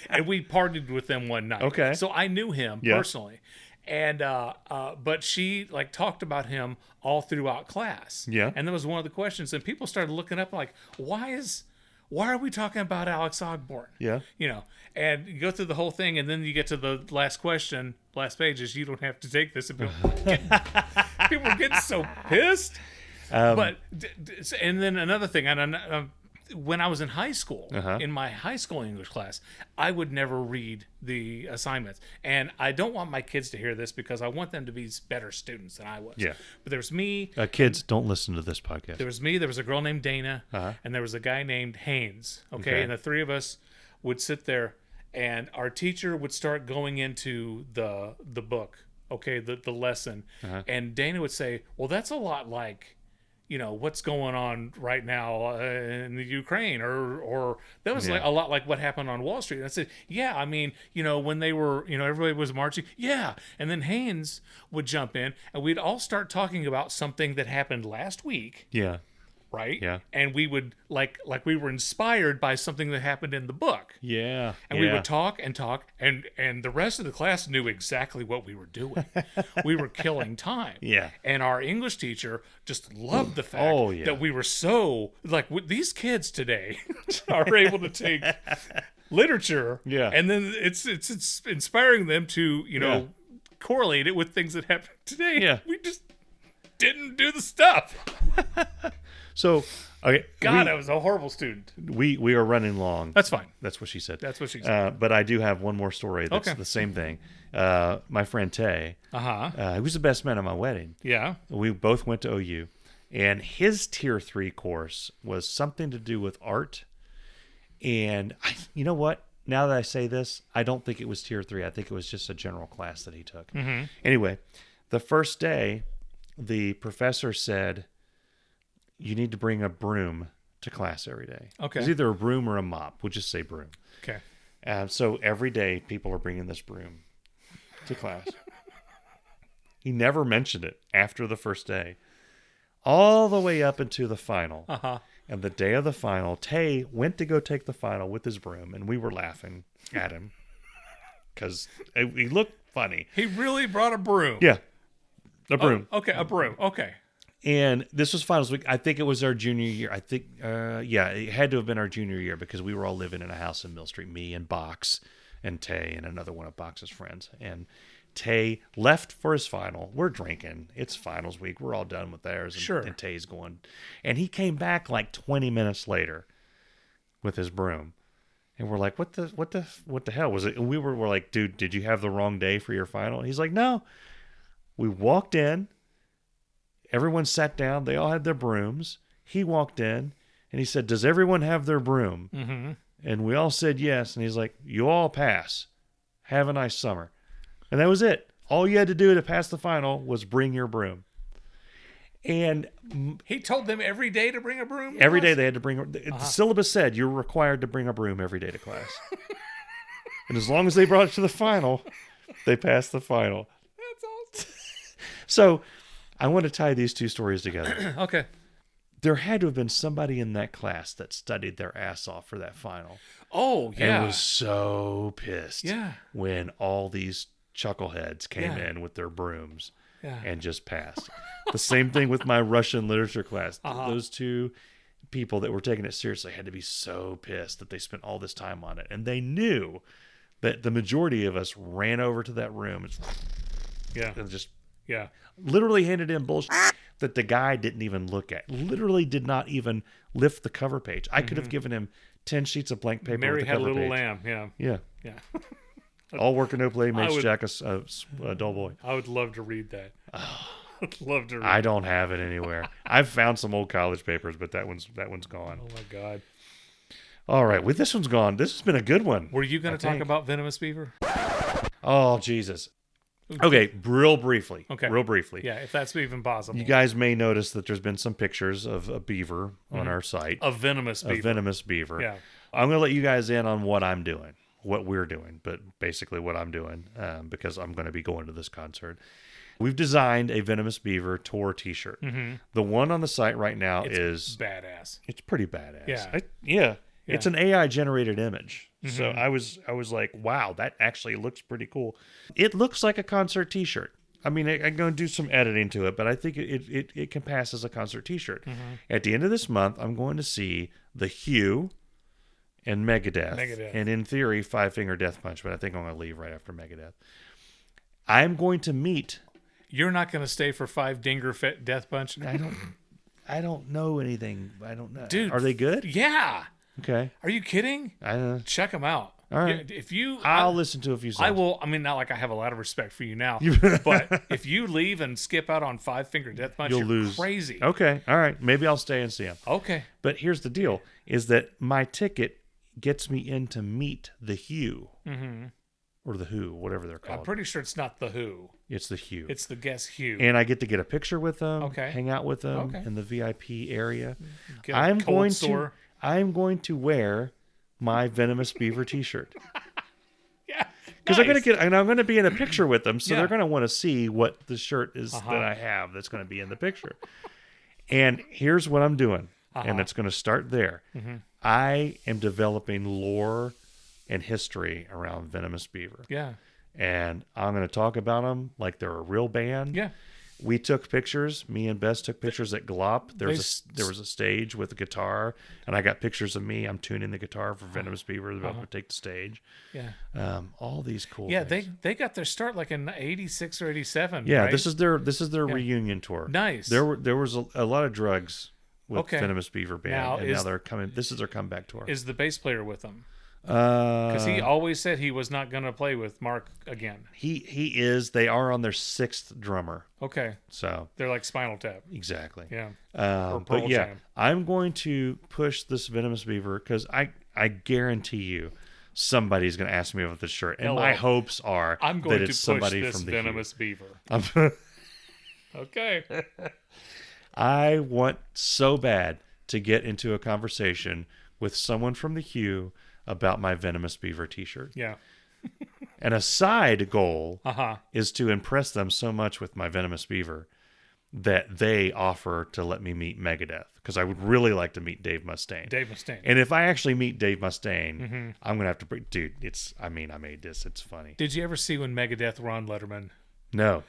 And we partied with them one night. Okay. So I knew him personally. And but she like talked about him all throughout class. Yeah. And that was one of the questions. And people started looking up like, why are we talking about Alex Ogborn? Yeah. You know, and you go through the whole thing, and then you get to the last question, last page is, you don't have to take this. And people were getting so pissed. And then another thing, and when I was in high school, in my high school English class, I would never read the assignments. And I don't want my kids to hear this because I want them to be better students than I was. Yeah. But there's me. Kids, don't listen to this podcast. There was me. There was a girl named Dana. And there was a guy named Haynes. Okay. And the three of us would sit there, and our teacher would start going into the book, okay, the lesson. And Dana would say, well, that's a lot like, you know, what's going on right now in the Ukraine, or that was like a lot like what happened on Wall Street. And I said, yeah, I mean, you know, when they were, you know, everybody was marching. Yeah. And then Haynes would jump in, and we'd all start talking about something that happened last week. Yeah. Right? Yeah. And we would like we were inspired by something that happened in the book. Yeah. And we would talk, and the rest of the class knew exactly what we were doing. We were killing time. Yeah. And our English teacher just loved the fact that we were so, like, these kids today are able to take literature, and then it's inspiring them to, you know, correlate it with things that happen today. Yeah. We just didn't do the stuff. So, okay. God, I was a horrible student. We are running long. That's fine. That's what she said. That's what she said. But I do have one more story that's the same thing. My friend Tay, he was the best man at my wedding. Yeah. We both went to OU, And his tier 3 course was something to do with art. And you know what? Now that I say this, I don't think it was tier 3. I think it was just a general class that he took. Anyway, the first day, the professor said, you need to bring a broom to class every day. Okay. It's either a broom or a mop. We'll just say broom. Okay. So every day, people are bringing this broom to class. He never mentioned it after the first day. All the way up into the final. And the day of the final, Tay went to go take the final with his broom, and we were laughing at him because he looked funny. He really brought a broom. Yeah, a broom. Oh, okay, a broom. Okay. And this was finals week. I think it was our junior year. I think, it had to have been our junior year because we were all living in a house in Mill Street, me and Box and Tay and another one of Box's friends. And Tay left for his final. We're drinking. It's finals week. We're all done with theirs. And, Sure. And Tay's going. And he came back like 20 minutes later with his broom. And we're like, what the hell was it? And we're like, dude, did you have the wrong day for your final? And he's like, no. We walked in. Everyone sat down. They all had their brooms. He walked in and he said, does everyone have their broom? Mm-hmm. And we all said yes. And he's like, you all pass. Have a nice summer. And that was it. All you had to do to pass the final was bring your broom. And He told them every day to bring a broom? every day they had to bring. The syllabus said you're required to bring a broom every day to class. And as long as they brought it to the final, they passed the final. That's awesome. So I want to tie these two stories together. Okay. There had to have been somebody in that class that studied their ass off for that final. Oh, yeah. And was so pissed Yeah. when all these chuckleheads came Yeah. in with their brooms Yeah. and just passed. The same thing with my Russian literature class. Those two people that were taking it seriously had to be so pissed that they spent all this time on it. And they knew that the majority of us ran over to that room and just Yeah. literally handed in bullshit that the guy didn't even look at. Literally did not even lift the cover page. I could have given him 10 sheets of blank paper Mary with the had a cover little page. lamb. Yeah. Yeah. Yeah. All work and no play makes would- Jack a dull boy. I would love to read that. I'd love to read I don't have it anywhere. I've found some old college papers, but that one's gone. Oh, my God. All right, with this one's gone. This has been a good one. Were you going I to talk think. about venomous beaver? Oh, Jesus. Okay, real briefly. Okay. Real briefly. Yeah, if that's even possible. You guys may notice that there's been some pictures of a beaver on our site. A venomous beaver. A venomous beaver. Yeah. I'm going to let you guys in on what I'm doing, what we're doing, but basically what I'm doing because I'm going to be going to this concert. We've designed a Venomous Beaver tour t-shirt. The one on the site right now is badass. it's pretty badass. Yeah. Yeah. It's an AI generated image. So I was like, wow, that actually looks pretty cool. It looks like a concert t-shirt. I mean, I'm going to do some editing to it, but I think it can pass as a concert t-shirt. At the end of this month, I'm going to see The Hue and Megadeth. And in theory, Five Finger Death Punch, but I think I'm going to leave right after Megadeth. I'm going to meet... You're not going to stay for 5 Dinger Fit Death Punch? I don't know anything. I don't know. Dude. Are they good? Yeah. Okay. Are you kidding? I don't know. Check them out. All right. If you, I'll listen to a few songs. I will. I mean, not like I have a lot of respect for you now, but if you leave and skip out on 5 Finger Death Punch, You'll you're lose. crazy. Okay. All right. Maybe I'll stay and see him. Okay. But here's the deal: is that my ticket gets me in to meet the Hue, or the Who, whatever they're called. I'm pretty sure it's not the Who. It's the Hue. It's the Guess Who. And I get to get a picture with them. Okay. Hang out with them Okay. in the VIP area. Get a I'm cold going sore. I'm going to wear my Venomous Beaver T-shirt. Yeah. Because I'm going to be in a picture with them, so Yeah. they're going to want to see what the shirt is that I have that's going to be in the picture. And here's what I'm doing, and it's going to start there. I am developing lore and history around Venomous Beaver. Yeah. And I'm going to talk about them like they're a real band. Yeah. We took pictures. Me and Bess took pictures at Glop. There was a stage with a guitar, and I got pictures of me. I'm tuning the guitar for Venomous Beaver. They're about to take the stage. Yeah. All these cool. Yeah. things. They got their start like in '86 or '87. Yeah, right? this is their reunion tour. Nice. There was a lot of drugs with Okay. Venomous Beaver band, Now and is- now they're coming. This is their comeback tour. Is the bass player with them? Because he always said he was not going to play with Mark again. He is. They are on their 6th drummer. Okay. So They're like Spinal Tap. exactly. Yeah. But Pearl yeah, Jam. I'm going to push this Venomous Beaver because I guarantee you somebody's going to ask me about this shirt, and my hopes are I'm going that to it's push somebody this from the Venomous Beaver. Hue. Okay. I want so bad to get into a conversation with someone from the Hue about my Venomous Beaver t-shirt. Yeah. And a side goal Uh-huh. is to impress them so much with my Venomous Beaver that they offer to let me meet Megadeth, because I would really like to meet Dave Mustaine. Dave Mustaine. And if I actually meet Dave Mustaine, I'm gonna have to bring. Dude, I made this. It's funny. Did you ever see when Megadeth were on Letterman? No.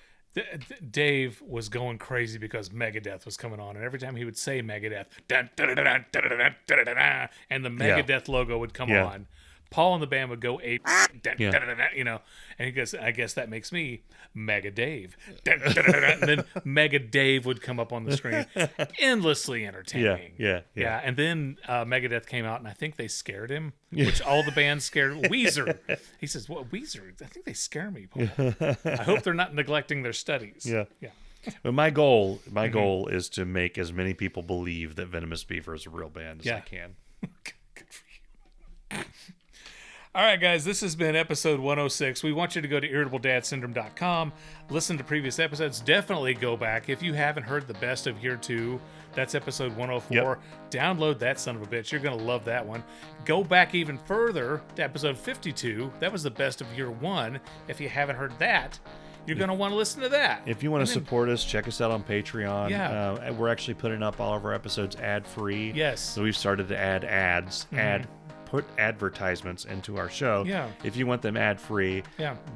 Dave was going crazy because Megadeth was coming on, and every time he would say Megadeth, dun, dun, dun, dun, dun, dun, dun, dun, dun, and the Megadeth logo would come on. Paul and the band would go ape, dun, dun, dun, dun, you know, and he goes, I guess that makes me Mega Dave. Dun, dun, dun, dun, and then Mega Dave would come up on the screen. Endlessly entertaining. Yeah. And then Megadeth came out, and I think they scared him, which all the bands scared. Weezer. He says, "What, Weezer? I think they scare me, Paul. I hope they're not neglecting their studies." Yeah. Yeah. But my goal is to make as many people believe that Venomous Beaver is a real band as I can. Good for you. All right, guys, this has been episode 106. We want you to go to irritabledadsyndrome.com, listen to previous episodes. Definitely go back. If you haven't heard the best of Year 2, that's episode 104. Download that son of a bitch. You're going to love that one. Go back even further to episode 52. That was the best of Year 1. If you haven't heard that, you're going to want to listen to that. If you want to support us, check us out on Patreon. Yeah. We're actually putting up all of our episodes ad-free. Yes. So we've started to add ads, put advertisements into our show. Yeah. If you want them ad-free,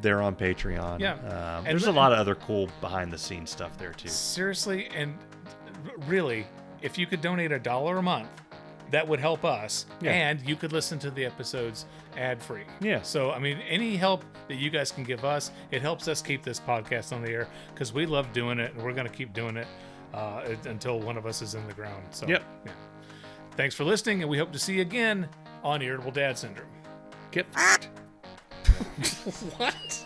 they're on Patreon. Yeah. There's a lot of other cool behind-the-scenes stuff there, too. Seriously, and really, if you could donate $1 a month, that would help us, and you could listen to the episodes ad-free. Yeah. So, I mean, any help that you guys can give us, it helps us keep this podcast on the air, because we love doing it, and we're going to keep doing it until one of us is in the ground. So, yeah. Thanks for listening, and we hope to see you again on Irritable Dad Syndrome. Get What?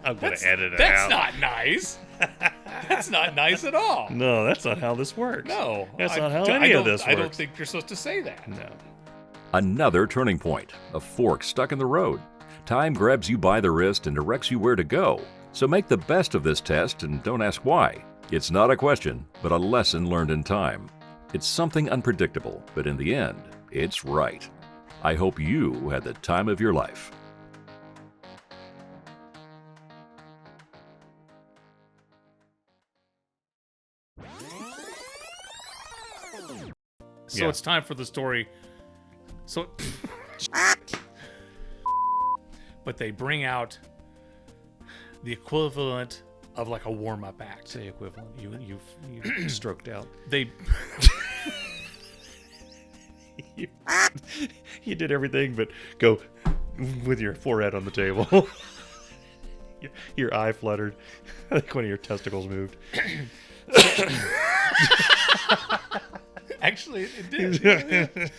I'm going to edit it That's out. not nice. That's not nice at all. No, that's not how this works. No. That's not how any of this works. I don't think you're supposed to say that. No. Another turning point, a fork stuck in the road. Time grabs you by the wrist and directs you where to go. So make the best of this test and don't ask why. It's not a question, but a lesson learned in time. It's something unpredictable, but in the end, it's right. I hope you had the time of your life. So it's time for the story. So, but they bring out the equivalent of like a warm-up act. Say equivalent. You stroked out. They You did everything but go with your forehead on the table. Your eye fluttered. I think one of your testicles moved. actually it did.